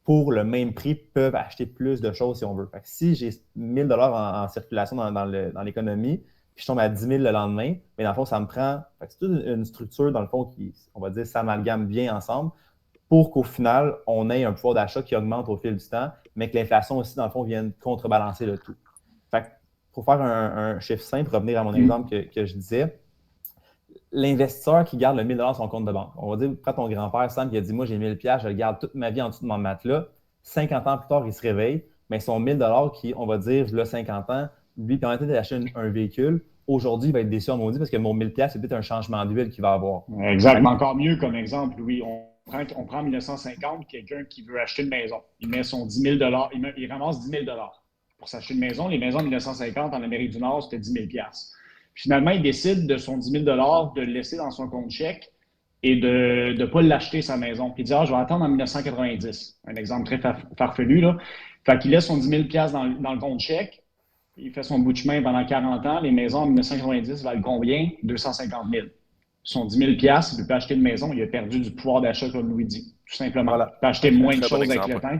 pour le même prix, peuvent acheter plus de choses si on veut. Fait que si j'ai 1 000 $ en circulation dans l'économie, puis je tombe à 10 000 le lendemain, mais dans le fond, ça me prend... C'est toute une structure, dans le fond, qui, on va dire, s'amalgame bien ensemble pour qu'au final, on ait un pouvoir d'achat qui augmente au fil du temps, mais que l'inflation aussi, dans le fond, vienne contrebalancer le tout. Fait que, pour faire un chiffre simple, revenir à mon exemple que je disais, l'investisseur qui garde le 1 000 $ sur son compte de banque, on va dire, prends ton grand-père Sam qui a dit « Moi, j'ai 1 000 $, je le garde toute ma vie en dessous de mon matelas », 50 ans plus tard, il se réveille, mais son 1 000 $ qui, on va dire, là, 50 ans, lui permettait d'acheter un véhicule. Aujourd'hui, il va être déçu en maudit parce que mon 1 000 $, c'est peut-être un changement d'huile qu'il va avoir.
Exactement. Encore mieux comme exemple, Louis. on prend 1950, quelqu'un qui veut acheter une maison. Il met son 10 000 il ramasse 10 000 pour s'acheter une maison. Les maisons de 1950 en Amérique du Nord, c'était 10 000 Finalement, il décide de son 10 000 de le laisser dans son compte chèque et de ne pas l'acheter sa maison. Puis il dit, je vais attendre en 1990. Un exemple très farfelu, là. Fait qu'il laisse son 10 000 dans le compte chèque. Il fait son bout de chemin pendant 40 ans. Les maisons en 1990 valent combien? 250 000. Son 10 000 il ne peut pas acheter de maison. Il a perdu du pouvoir d'achat, comme Louis dit, tout simplement.
Voilà.
Il peut acheter moins de choses avec le temps.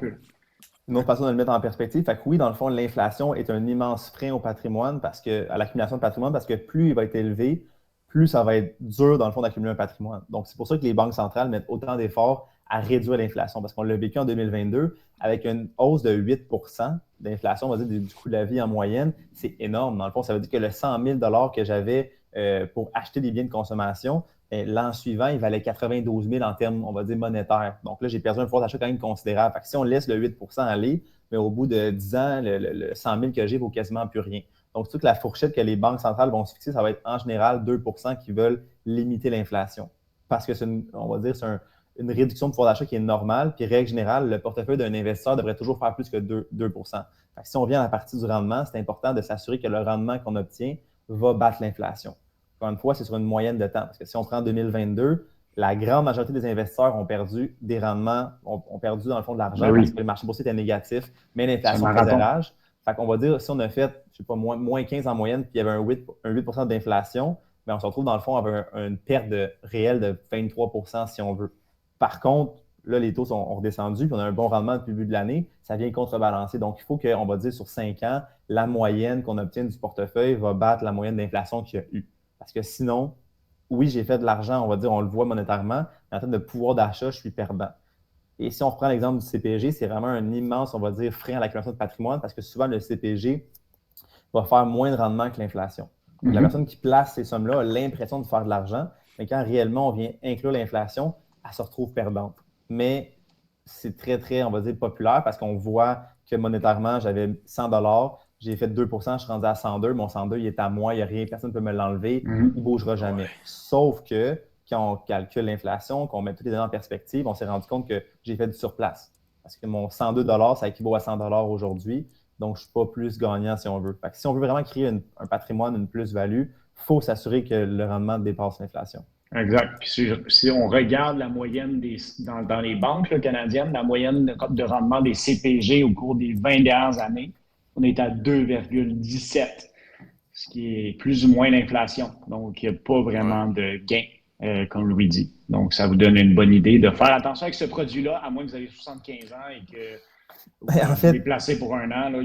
Une autre façon de le mettre en perspective, fait que oui, dans le fond, l'inflation est un immense frein au patrimoine, à l'accumulation de patrimoine, parce que plus il va être élevé, plus ça va être dur, dans le fond, d'accumuler un patrimoine. Donc, c'est pour ça que les banques centrales mettent autant d'efforts à réduire l'inflation, parce qu'on l'a vécu en 2022 avec une hausse de 8 d'inflation, on va dire, du coût de la vie en moyenne. C'est énorme. Dans le fond, ça veut dire que le 100 000 que j'avais pour acheter des biens de consommation, l'an suivant, il valait 92 000 en termes, on va dire, monétaires. Donc là, j'ai perdu un pouvoir d'achat quand même considérable. Fait que si on laisse le 8 aller, mais au bout de 10 ans, le 100 000 que j'ai vaut quasiment plus rien. Donc, toute la fourchette que les banques centrales vont se fixer, ça va être en général 2 qui veulent limiter l'inflation. Parce que on va dire, c'est une réduction de pouvoir d'achat qui est normale. Puis, règle générale, le portefeuille d'un investisseur devrait toujours faire plus que 2 Fait que si on vient à la partie du rendement, c'est important de s'assurer que le rendement qu'on obtient va battre l'inflation. Encore une fois, c'est sur une moyenne de temps. Parce que si on prend 2022, la grande majorité des investisseurs ont perdu des rendements, ont perdu dans le fond de l'argent parce que le marché boursier était négatif, mais l'inflation faisait rage. Fait qu'on va dire, si on a fait, je sais pas, moins 15 en moyenne, puis il y avait un 8 d'inflation, bien, on se retrouve dans le fond avec une perte réelle de 23 si on veut. Par contre, là, les taux ont redescendu, puis on a un bon rendement depuis le début de l'année, ça vient contrebalancer. Donc, il faut qu'on va dire sur 5 ans, la moyenne qu'on obtient du portefeuille va battre la moyenne d'inflation qu'il y a eu. Parce que sinon, oui, j'ai fait de l'argent, on va dire, on le voit monétairement, mais en termes de pouvoir d'achat, je suis perdant. Et si on reprend l'exemple du CPG, c'est vraiment un immense, on va dire, frein à l'accumulation de patrimoine parce que souvent, le CPG va faire moins de rendement que l'inflation. Donc, la personne qui place ces sommes-là a l'impression de faire de l'argent, mais quand réellement on vient inclure l'inflation, elle se retrouve perdante. Mais c'est très, très, on va dire, populaire parce qu'on voit que monétairement, j'avais 100 j'ai fait 2 je suis rendu à 102, mon 102, il est à moi, il n'y a rien, personne ne peut me l'enlever, il ne bougera jamais. Ouais. Sauf que quand on calcule l'inflation, qu'on met toutes les données en perspective, on s'est rendu compte que j'ai fait du surplace. Parce que mon 102 ça équivaut à 100 aujourd'hui, donc je ne suis pas plus gagnant si on veut. Fait que si on veut vraiment créer un patrimoine, une plus-value, il faut s'assurer que le rendement dépasse l'inflation.
Exact. Puis si on regarde la moyenne dans les banques là, canadiennes, la moyenne de rendement des CPG au cours des 20 dernières années, on est à 2,17, ce qui est plus ou moins l'inflation. Donc, il n'y a pas vraiment de gain, comme Louis dit. Donc, ça vous donne une bonne idée de faire attention avec ce produit-là, à moins que vous ayez 75 ans et que vous soyez placé pour un an. Là,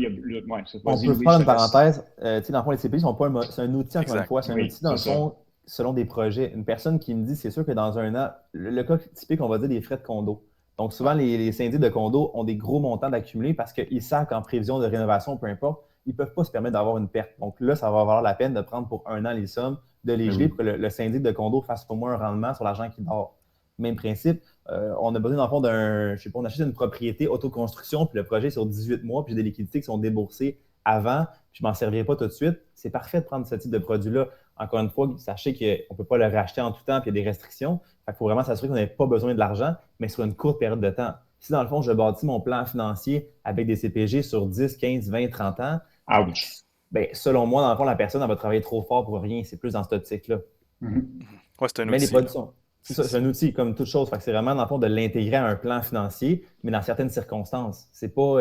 on peut faire une parenthèse. Dans le fond, les CPG sont pas c'est un outil, encore une fois. C'est un outil, dans le fond, selon des projets. Une personne qui me dit, c'est sûr que dans un an, le cas typique, on va dire des frais de condo. Donc, souvent, les syndics de condo ont des gros montants d'accumuler parce qu'ils savent qu'en prévision de rénovation, peu importe, ils ne peuvent pas se permettre d'avoir une perte. Donc là, ça va valoir la peine de prendre pour un an les sommes, de les geler pour que le syndic de condo fasse au moins un rendement sur l'argent qui dort. Même principe, on a besoin, dans le fond, on achète une propriété autoconstruction, puis le projet est sur 18 mois, puis j'ai des liquidités qui sont déboursées avant, puis je ne m'en servirai pas tout de suite. C'est parfait de prendre ce type de produit-là. Encore une fois, sachez qu'on ne peut pas le racheter en tout temps, puis il y a des restrictions. Il faut vraiment s'assurer qu'on n'ait pas besoin de l'argent, mais sur une courte période de temps. Si, dans le fond, je bâtis mon plan financier avec des CPG sur 10, 15, 20, 30 ans, bien, selon moi, dans le fond, la personne elle va travailler trop fort pour rien. C'est plus dans cette optique-là.
Ouais, c'est un outil.
Mais les produits sont... C'est un outil comme toute chose. C'est vraiment, dans le fond, de l'intégrer à un plan financier, mais dans certaines circonstances. C'est pas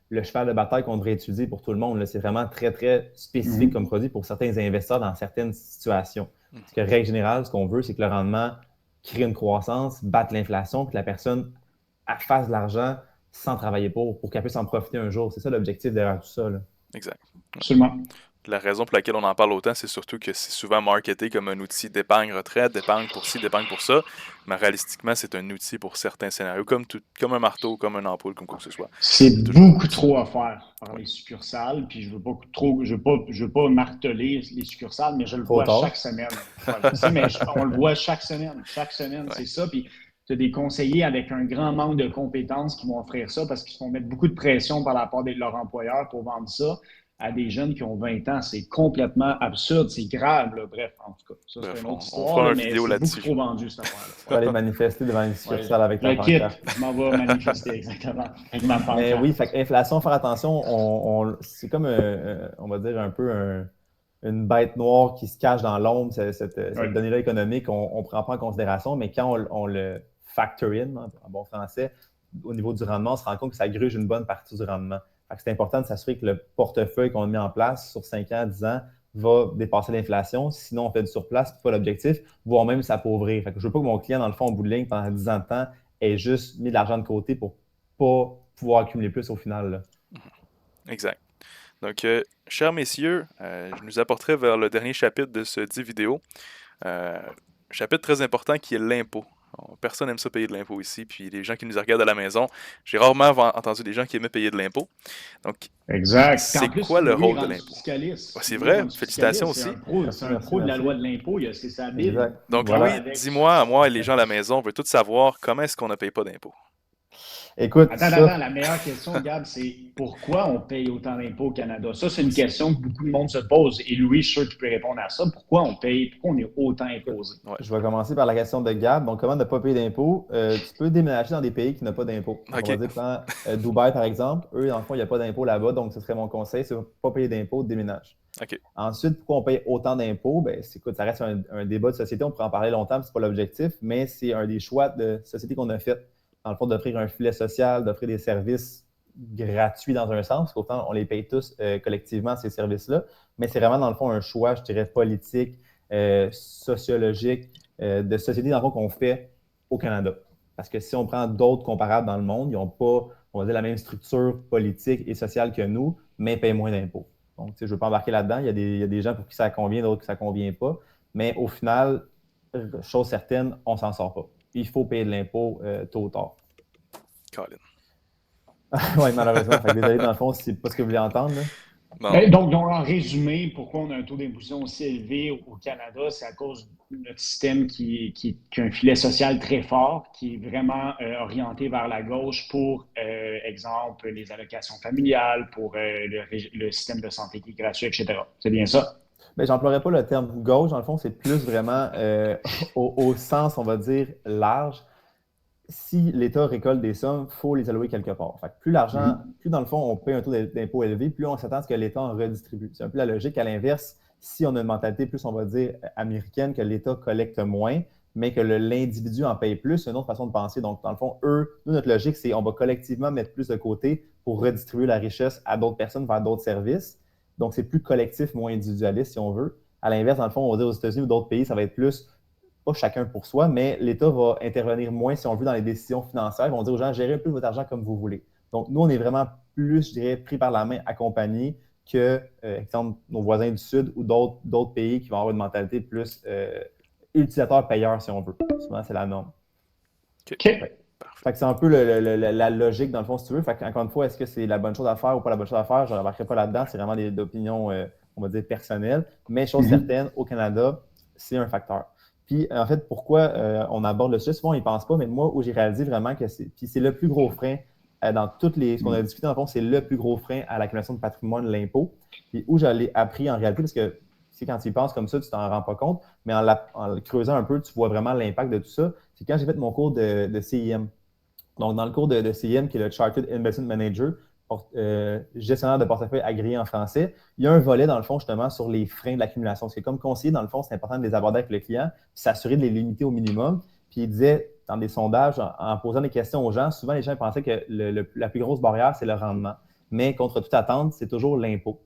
le cheval de bataille qu'on devrait utiliser pour tout le monde. C'est vraiment très, très spécifique comme produit pour certains investisseurs dans certaines situations. Parce que, règle générale, ce qu'on veut, c'est que le rendement crée une croissance, batte l'inflation, puis que la personne fasse de l'argent sans travailler pour qu'elle puisse en profiter un jour. C'est ça l'objectif derrière tout ça. Là.
Exact.
Absolument.
La raison pour laquelle on en parle autant, c'est surtout que c'est souvent marketé comme un outil d'épargne retraite, d'épargne pour ci, d'épargne pour ça. Mais réalistiquement, c'est un outil pour certains scénarios, comme un marteau, comme une ampoule, comme quoi que ce soit.
C'est beaucoup trop à faire par les succursales. Puis je veux pas marteler les succursales, mais je le vois chaque semaine. Mais on le voit chaque semaine. Chaque semaine, c'est ça. Puis tu as des conseillers avec un grand manque de compétences qui vont offrir ça parce qu'ils se font mettre beaucoup de pression par la part de leur employeur pour vendre ça. à des jeunes qui ont 20 ans. C'est complètement absurde, c'est grave, là. Bref, en tout cas, ça,
Bref,
c'est une
on
autre
fera
histoire, là,
une
mais
vidéo
c'est beaucoup
là-dessus.
trop vendu, cette
Tu vas
affaire-là.
aller manifester devant une
Ouais,
succursale avec ta
le kit,
pancarte.
je m'en vais manifester, exactement, avec ma
Mais oui,
pancarte.
fait que inflation, faire attention, c'est comme, on va dire, un peu une bête noire qui se cache dans l'ombre,
Oui,
cette donnée-là économique, on ne prend pas en considération, mais quand on le factor in, en bon français, au niveau du rendement, on se rend compte que ça gruge une bonne partie du rendement. Fait que c'est important de s'assurer que le portefeuille qu'on a mis en place sur 5 ans, 10 ans, va dépasser l'inflation. Sinon, on fait du surplace, c'est pas l'objectif, voire même s'appauvrir. Fait que je ne veux pas que mon client, dans le fond, au bout de ligne, pendant 10 ans de temps, ait juste mis de l'argent de côté pour pas pouvoir accumuler plus au final, là.
Exact. Donc, chers messieurs, je nous apporterai vers le dernier chapitre de ce 10 vidéos. Chapitre très important qui est l'impôt. Personne n'aime ça payer de l'impôt ici, puis les gens qui nous regardent à la maison, j'ai rarement entendu des gens qui aimaient payer de l'impôt. Donc,
exact. Puis en
c'est
plus,
quoi le
Louis est
rôle de
rendu
l'impôt?
fiscaliste.
Ouais, c'est
Louis est
vrai,
rendu
félicitations
fiscaliste.
aussi.
C'est un
Merci,
pro de la
merci.
loi de l'impôt. C'est sa Bible.
Exact.
Donc,
Voilà.
Louis, dis-moi, moi et les gens à la maison, on veut tous savoir comment est-ce qu'on ne paye pas d'impôt.
Écoute,
Attends, la meilleure question, Gab, c'est pourquoi on paye autant d'impôts au Canada? Ça, c'est une question que beaucoup de monde se pose. Et Louis, je suis sûr qu'il peut répondre à ça. Pourquoi on paye, pourquoi on est autant imposé?
Ouais.
je vais commencer par la question de Gab. Donc, comment ne pas payer d'impôts? Tu peux déménager dans des pays qui n'ont pas d'impôts. Donc,
Ok.
on va dire, prends Dubaï, par exemple. Eux, dans le fond, il n'y a pas d'impôts là-bas. Donc, ce serait mon conseil. Si tu ne veux pas payer d'impôts, déménage.
Ok.
Ensuite, pourquoi on paye autant d'impôts? Ben, écoute, ça reste un débat de société. On pourrait en parler longtemps, ce n'est pas l'objectif, mais c'est un des choix de société qu'on a fait. Dans le fond, d'offrir un filet social, d'offrir des services gratuits dans un sens, parce qu'autant on les paye tous collectivement, ces services-là, mais c'est vraiment, dans le fond, un choix, je dirais, politique, sociologique, de société, dans le fond, qu'on fait au Canada. Parce que si on prend d'autres comparables dans le monde, ils n'ont pas, on va dire, la même structure politique et sociale que nous, mais payent moins d'impôts. Donc, je ne veux pas embarquer là-dedans. Il y a des gens pour qui ça convient, d'autres qui ça ne convient pas. Mais au final, chose certaine, on ne s'en sort pas. Il faut payer de l'impôt tôt ou tard.
Colin.
Oui, malheureusement. Fait que désolé, dans le fond, c'est pas ce que vous voulez entendre, là.
Non.
Donc, en résumé, pourquoi on a un taux d'imposition aussi élevé au Canada, c'est à cause de notre système qui a un filet social très fort, qui est vraiment orienté vers la gauche pour, exemple, les allocations familiales, pour le système de santé qui est gratuit, etc. C'est bien ça?
Ben, j'emploierais pas le terme gauche, dans le fond, c'est plus vraiment au sens, on va dire, large. Si l'État récolte des sommes, il faut les allouer quelque part. Fait que plus l'argent, plus dans le fond, on paye un taux d'impôt élevé, plus on s'attend à ce que l'État en redistribue. C'est un peu la logique. À l'inverse, si on a une mentalité plus, on va dire, américaine, que l'État collecte moins, mais que l'individu en paye plus, c'est une autre façon de penser. Donc, dans le fond, nous, notre logique, c'est on va collectivement mettre plus de côté pour redistribuer la richesse à d'autres personnes vers d'autres services. Donc, c'est plus collectif, moins individualiste, si on veut. À l'inverse, dans le fond, on va dire aux États-Unis ou d'autres pays, ça va être plus pas chacun pour soi, mais l'État va intervenir moins, si on veut, dans les décisions financières. Ils vont dire aux gens, gérez plus votre argent comme vous voulez. Donc, nous, on est vraiment plus, je dirais, pris par la main, accompagnés que, exemple, nos voisins du Sud ou d'autres pays qui vont avoir une mentalité plus utilisateur-payeur, si on veut. Souvent, c'est la norme.
OK.
Fait que c'est un peu la logique, dans le fond, si tu veux. Fait qu'encore une fois, est-ce que c'est la bonne chose à faire ou pas la bonne chose à faire? Je ne remarquerai pas là-dedans. C'est vraiment des opinions, on va dire, personnelles. Mais chose certaine, au Canada, c'est un facteur. Puis, en fait, pourquoi on aborde le sujet? Souvent, on n'y pense pas, mais moi, où j'ai réalisé vraiment que c'est le plus gros frein dans toutes ce qu'on a discuté, dans le fond, c'est le plus gros frein à l'accumulation de patrimoine, l'impôt. Puis, où je l'ai appris en réalité, parce que quand tu y penses comme ça, tu t'en rends pas compte, mais en le creusant un peu, tu vois vraiment l'impact de tout ça. C'est quand j'ai fait mon cours de CIM. Donc, dans le cours de CIM, qui est le Chartered Investment Manager, gestionnaire de portefeuille agréé en français, il y a un volet, dans le fond, justement, sur les freins de l'accumulation. Parce que comme conseiller, dans le fond, c'est important de les aborder avec le client, puis s'assurer de les limiter au minimum. Puis il disait, dans des sondages, en posant des questions aux gens, souvent les gens pensaient que la plus grosse barrière, c'est le rendement. Mais contre toute attente, c'est toujours l'impôt.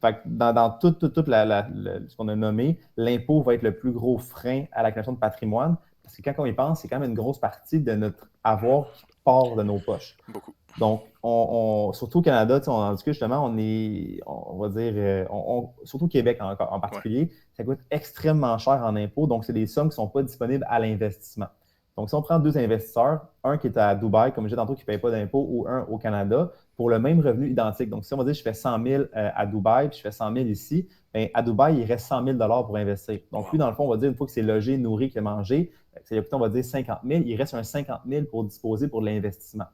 Fait que dans tout ce qu'on a nommé, l'impôt va être le plus gros frein à l'accumulation de patrimoine. Parce que quand on y pense, c'est quand même une grosse partie de notre avoir qui part de nos poches.
Beaucoup.
Donc, surtout au Canada, on en discute justement, on va dire, surtout au Québec en particulier, ça coûte extrêmement cher en impôts. Donc, c'est des sommes qui ne sont pas disponibles à l'investissement. Donc, si on prend deux investisseurs, un qui est à Dubaï, comme je disais tantôt, qui ne paye pas d'impôts, ou un au Canada, pour le même revenu identique. Donc, si on va dire je fais 100 000 à Dubaï, puis je fais 100 000 ici, bien, à Dubaï, il reste 100 000 pour investir. Donc, lui, dans le fond, on va dire, une fois que c'est logé, nourri, qu'il a mangé, ça lui a coûté, on va dire 50 000, il reste un 50 000 pour disposer pour l'investissement.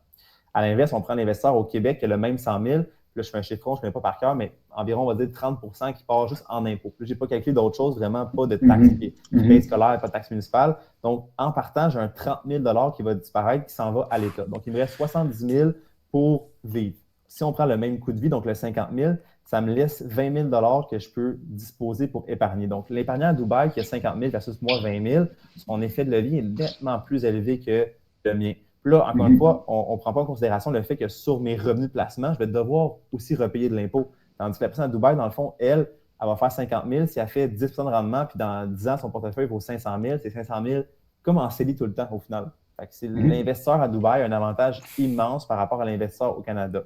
À l'inverse, on prend l'investisseur au Québec qui a le même 100 000, puis là, je fais un chiffre rond, je ne connais pas par cœur, mais environ, on va dire 30% qui part juste en impôts. Je n'ai pas calculé d'autres choses, vraiment pas de taxes qui payent scolaire, pas de taxes municipales. Donc, en partant, j'ai un 30 000 qui va disparaître, qui s'en va à l'État. Donc, il me reste 70 000 pour vivre. Si on prend le même coût de vie, donc le 50 000, ça me laisse 20 000 que je peux disposer pour épargner. Donc, l'épargnant à Dubaï qui a 50 000 versus moi 20 000, son effet de levier est nettement plus élevé que le mien. Puis là, encore une fois, on ne prend pas en considération le fait que sur mes revenus de placement, je vais devoir aussi repayer de l'impôt. Tandis que la personne à Dubaï, dans le fond, elle va faire 50 000. Si elle fait 10 de rendement, puis dans 10 ans, son portefeuille vaut 500 000, c'est 500 000 comme en CELI tout le temps au final. Fait que l'investisseur à Dubaï a un avantage immense par rapport à l'investisseur au Canada.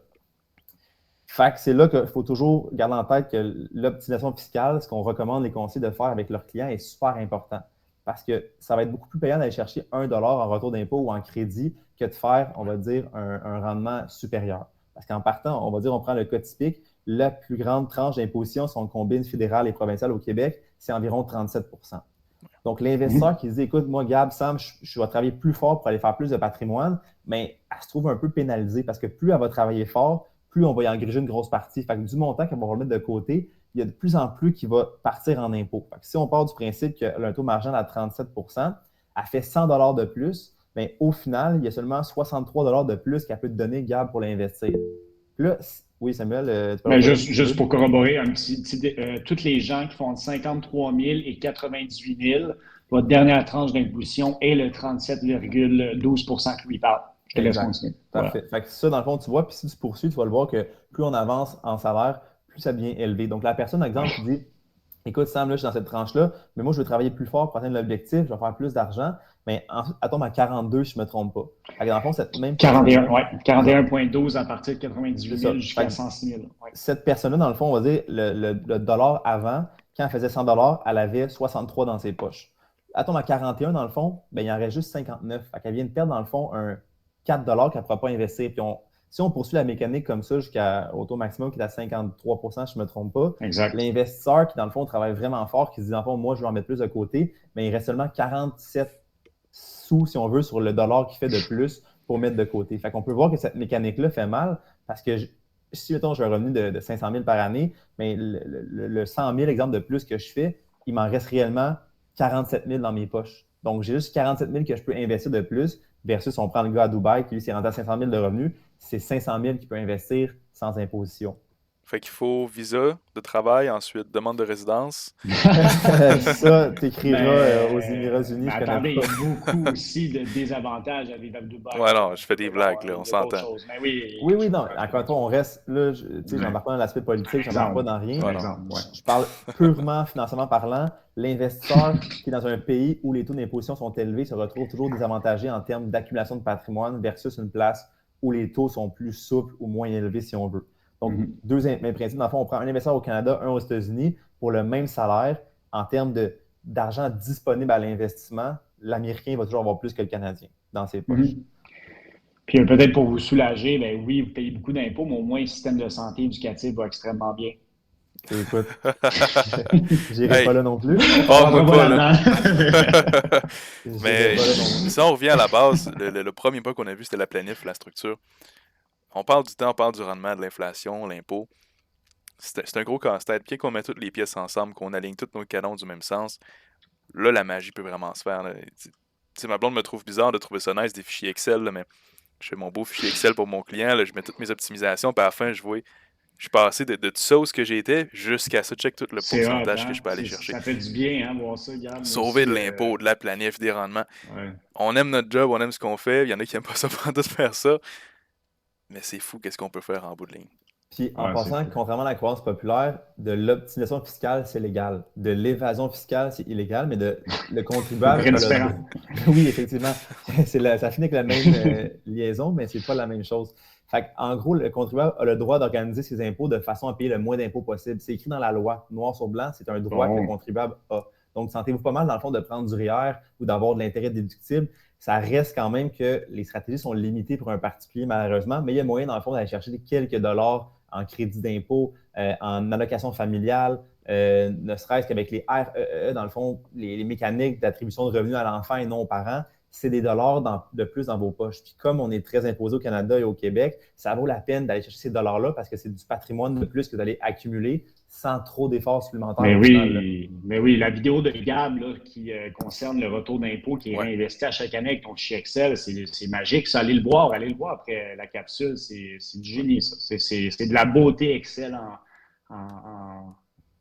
Fait que c'est là qu'il faut toujours garder en tête que l'optimisation fiscale, ce qu'on recommande les conseillers de faire avec leurs clients, est super important. Parce que ça va être beaucoup plus payant d'aller chercher 1 $ en retour d'impôt ou en crédit que de faire, on va dire, un rendement supérieur. Parce qu'en partant, on va dire, on prend le cas typique, la plus grande tranche d'imposition, si on combine fédérale et provinciale au Québec, c'est environ 37 %. Donc, l'investisseur qui se dit, écoute, moi, Gab, Sam, je vais travailler plus fort pour aller faire plus de patrimoine, mais elle se trouve un peu pénalisée parce que plus elle va travailler fort, plus on va y engager une grosse partie. Fait que du montant qu'elle va remettre de côté, il y a de plus en plus qui va partir en impôts. Fait que si on part du principe qu'elle a un taux marginal à 37 %, elle fait 100 $ de plus, mais au final, il y a seulement 63 $ de plus qu'elle peut te donner, Gab, pour l'investir. Puis là, oui, Samuel, tu peux
Mais juste pour corroborer un tous les gens qui font 53 000 et 98 000, votre dernière tranche d'imposition est le 37,12 % que lui parle. Je te laisse continuer.
Parfait. Fait que ça, dans le fond, tu vois, puis si tu poursuis, tu vas le voir que plus on avance en salaire, plus ça devient élevé. Donc, la personne, par exemple, qui dit écoute, Sam, là, je suis dans cette tranche-là, mais moi, je veux travailler plus fort pour atteindre l'objectif, je vais faire plus d'argent, mais ensuite, elle tombe à 42, si je ne me trompe pas. Fait que dans le fond, cette même personne.
41,12 à partir de 98 000 jusqu'à 106 000. Ouais.
Cette personne-là, dans le fond, on va dire le dollar avant, quand elle faisait 100 $ elle avait 63 dans ses poches. Elle tombe à 41, dans le fond, bien, il en reste juste 59. Fait qu'elle vient de perdre, dans le fond, un 4 $ qu'elle ne pourra pas investir. Puis si on poursuit la mécanique comme ça jusqu'au taux maximum qui est à 53 % si je ne me trompe pas, l'investisseur qui, dans le fond, travaille vraiment fort, qui se dit, dans le fond, moi, je vais en mettre plus de côté, mais il reste seulement 47 sous, si on veut, sur le dollar qu'il fait de plus pour mettre de côté. Fait qu'on peut voir que cette mécanique-là fait mal parce que si, mettons, j'ai un revenu de 500 000 par année, mais le 100 000 exemple de plus que je fais, il m'en reste réellement 47 000 dans mes poches. Donc, j'ai juste 47 000 que je peux investir de plus versus on prend le gars à Dubaï qui, lui, s'est rendu à 500 000 de revenus. C'est 500 000 qu'il peut investir sans imposition.
Fait qu'il faut visa de travail, ensuite demande de résidence.
Ça, t'écriras aux Émirats Unis.
Attendez, il y a beaucoup aussi de désavantages à vivre à Dubaï.
Ouais, non, je fais des blagues, là, on s'entend.
Oui,
non. Encore une fois, on reste là, j'embarque pas dans l'aspect politique, j'embarque pas dans rien. Je parle purement financièrement parlant. L'investisseur qui est dans un pays où les taux d'imposition sont élevés se retrouve toujours désavantagé en termes d'accumulation de patrimoine versus une place où les taux sont plus souples ou moins élevés, si on veut. Donc, deux mêmes principes. Dans le fond, on prend un investisseur au Canada, un aux États-Unis pour le même salaire. En termes d'argent disponible à l'investissement, l'Américain va toujours avoir plus que le Canadien dans ses poches.
Puis peut-être pour vous soulager, ben oui, vous payez beaucoup d'impôts, mais au moins le système de santé éducatif va extrêmement bien.
Écoute, j'irai pas là non plus.
Moi pas là. Mais si on revient à la base, le premier point qu'on a vu, c'était la planif, la structure. On parle du temps, on parle du rendement, de l'inflation, l'impôt. C'est un gros casse-tête. Puis qu'on met toutes les pièces ensemble, qu'on aligne tous nos canons du même sens, là, la magie peut vraiment se faire. Ma blonde me trouve bizarre de trouver ça nice, des fichiers Excel, là, mais je fais mon beau fichier Excel pour mon client, là, je mets toutes mes optimisations, puis à la fin, je suis passé de tout ça où ce que j'étais jusqu'à ça, check tout le pourcentage que je peux aller chercher.
Ça fait du bien, hein, voir ça, Gab.
Sauver de l'impôt, de la planif, des rendements. Ouais. On aime notre job, on aime ce qu'on fait. Il y en a qui n'aiment pas ça pour tout faire ça. Mais c'est fou qu'est-ce qu'on peut faire en bout de ligne.
Puis en passant, contrairement à la croyance populaire, de l'optimisation fiscale, c'est légal. De l'évasion fiscale, c'est illégal, mais le contribuable. Oui, effectivement. Ça finit avec la même liaison, mais c'est pas la même chose. Fait en gros, le contribuable a le droit d'organiser ses impôts de façon à payer le moins d'impôts possible. C'est écrit dans la loi, noir sur blanc, c'est un droit que le contribuable a. Donc, sentez-vous pas mal, dans le fond, de prendre du REER ou d'avoir de l'intérêt déductible. Ça reste quand même que les stratégies sont limitées pour un particulier, malheureusement, mais il y a moyen, dans le fond, d'aller chercher quelques dollars en crédit d'impôt, en allocation familiale, ne serait-ce qu'avec les REE, dans le fond, les mécaniques d'attribution de revenus à l'enfant et non aux parents. c'est des dollars de plus dans vos poches. Puis comme on est très imposé au Canada et au Québec, ça vaut la peine d'aller chercher ces dollars-là parce que c'est du patrimoine de plus que vous allez accumuler sans trop d'efforts supplémentaires
Mais
au final.
mais oui, la vidéo de Gab là, qui concerne le retour d'impôt qui est réinvesti à chaque année avec ton fichier Excel, c'est magique. Ça, allez le voir après la capsule. C'est du génie, ça. C'est de la beauté Excel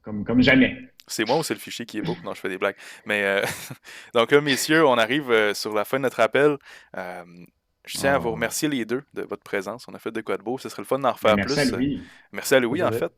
comme jamais.
C'est moi ou c'est le fichier qui est beau? Non, je fais des blagues. Mais donc là, messieurs, on arrive sur la fin de notre appel. Je tiens à vous remercier les deux de votre présence. On a fait de quoi de beau. Ce serait le fun d'en refaire
Merci à
plus.
Louis.
Merci à Louis, en fait.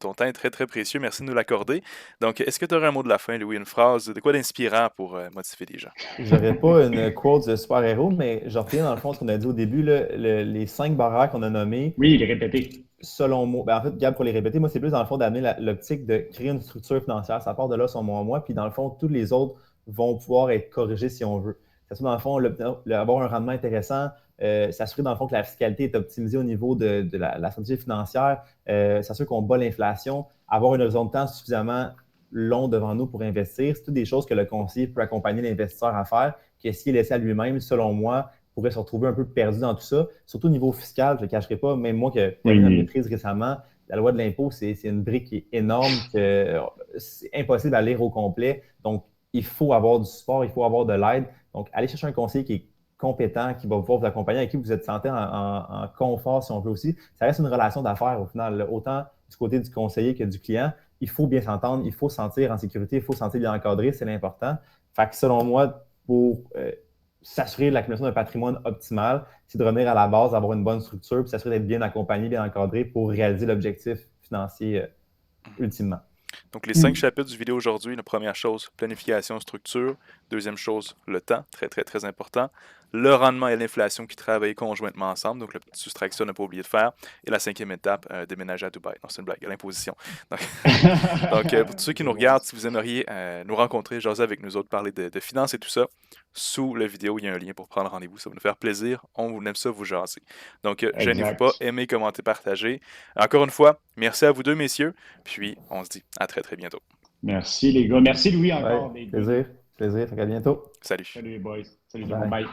Ton temps est très, très précieux. Merci de nous l'accorder. Donc, est-ce que tu aurais un mot de la fin, Louis? Une phrase, de quoi d'inspirant pour motiver les gens?
J'aurais pas une quote de super-héros, mais je reviens dans le fond ce qu'on a dit au début, là, les 5 barrières qu'on a nommées.
Oui, les répéter.
Selon moi, ben en fait, Gab, pour les répéter, moi, c'est plus dans le fond d'amener l'optique de créer une structure financière. Ça part de là, selon moi, puis dans le fond, tous les autres vont pouvoir être corrigés si on veut. Ça soit dans le fond, avoir un rendement intéressant, s'assurer dans le fond que la fiscalité est optimisée au niveau de la stratégie financière, s'assurer qu'on bat l'inflation, avoir une horizon de temps suffisamment long devant nous pour investir. C'est toutes des choses que le conseiller peut accompagner l'investisseur à faire, que s'il est laissé à lui-même, selon moi, pourrait se retrouver un peu perdu dans tout ça. Surtout au niveau fiscal, je ne le cacherai pas, même moi qui ai terminé ma maîtrise récemment, la loi de l'impôt, c'est une brique qui est énorme, que c'est impossible à lire au complet. Donc, il faut avoir du support, il faut avoir de l'aide. Donc, allez chercher un conseiller qui est compétent, qui va pouvoir vous accompagner, avec qui vous êtes sentez en confort, si on veut aussi. Ça reste une relation d'affaires au final, là. Autant du côté du conseiller que du client. Il faut bien s'entendre, il faut se sentir en sécurité, il faut se sentir bien encadré, c'est l'important. Fait que selon moi, pour s'assurer de l'accumulation d'un patrimoine optimal, c'est de revenir à la base, d'avoir une bonne structure, puis s'assurer d'être bien accompagné, bien encadré pour réaliser l'objectif financier ultimement.
Donc, les 5 chapitres du vidéo aujourd'hui, la première chose, planification, structure. Deuxième chose, le temps, très, très, très important. Le rendement et l'inflation qui travaillent conjointement ensemble, donc la petite soustraction, n'a pas oublié de faire. Et la 5e étape, déménager à Dubaï. Non, c'est une blague, l'imposition. Donc, pour tous ceux qui nous regardent, si vous aimeriez nous rencontrer, jaser avec nous autres, parler de finances et tout ça, sous la vidéo, il y a un lien pour prendre rendez-vous. Ça va nous faire plaisir. On aime ça vous jaser. Donc, gênez-vous pas, aimez, commentez, partagez. Encore une fois, merci à vous deux, messieurs. Puis, on se dit à très, très bientôt.
Merci, les gars. Merci, Louis, encore.
Ouais, plaisir. Fait qu'à bientôt.
Salut.
Salut, les boys. Salut, tout le monde. Bye.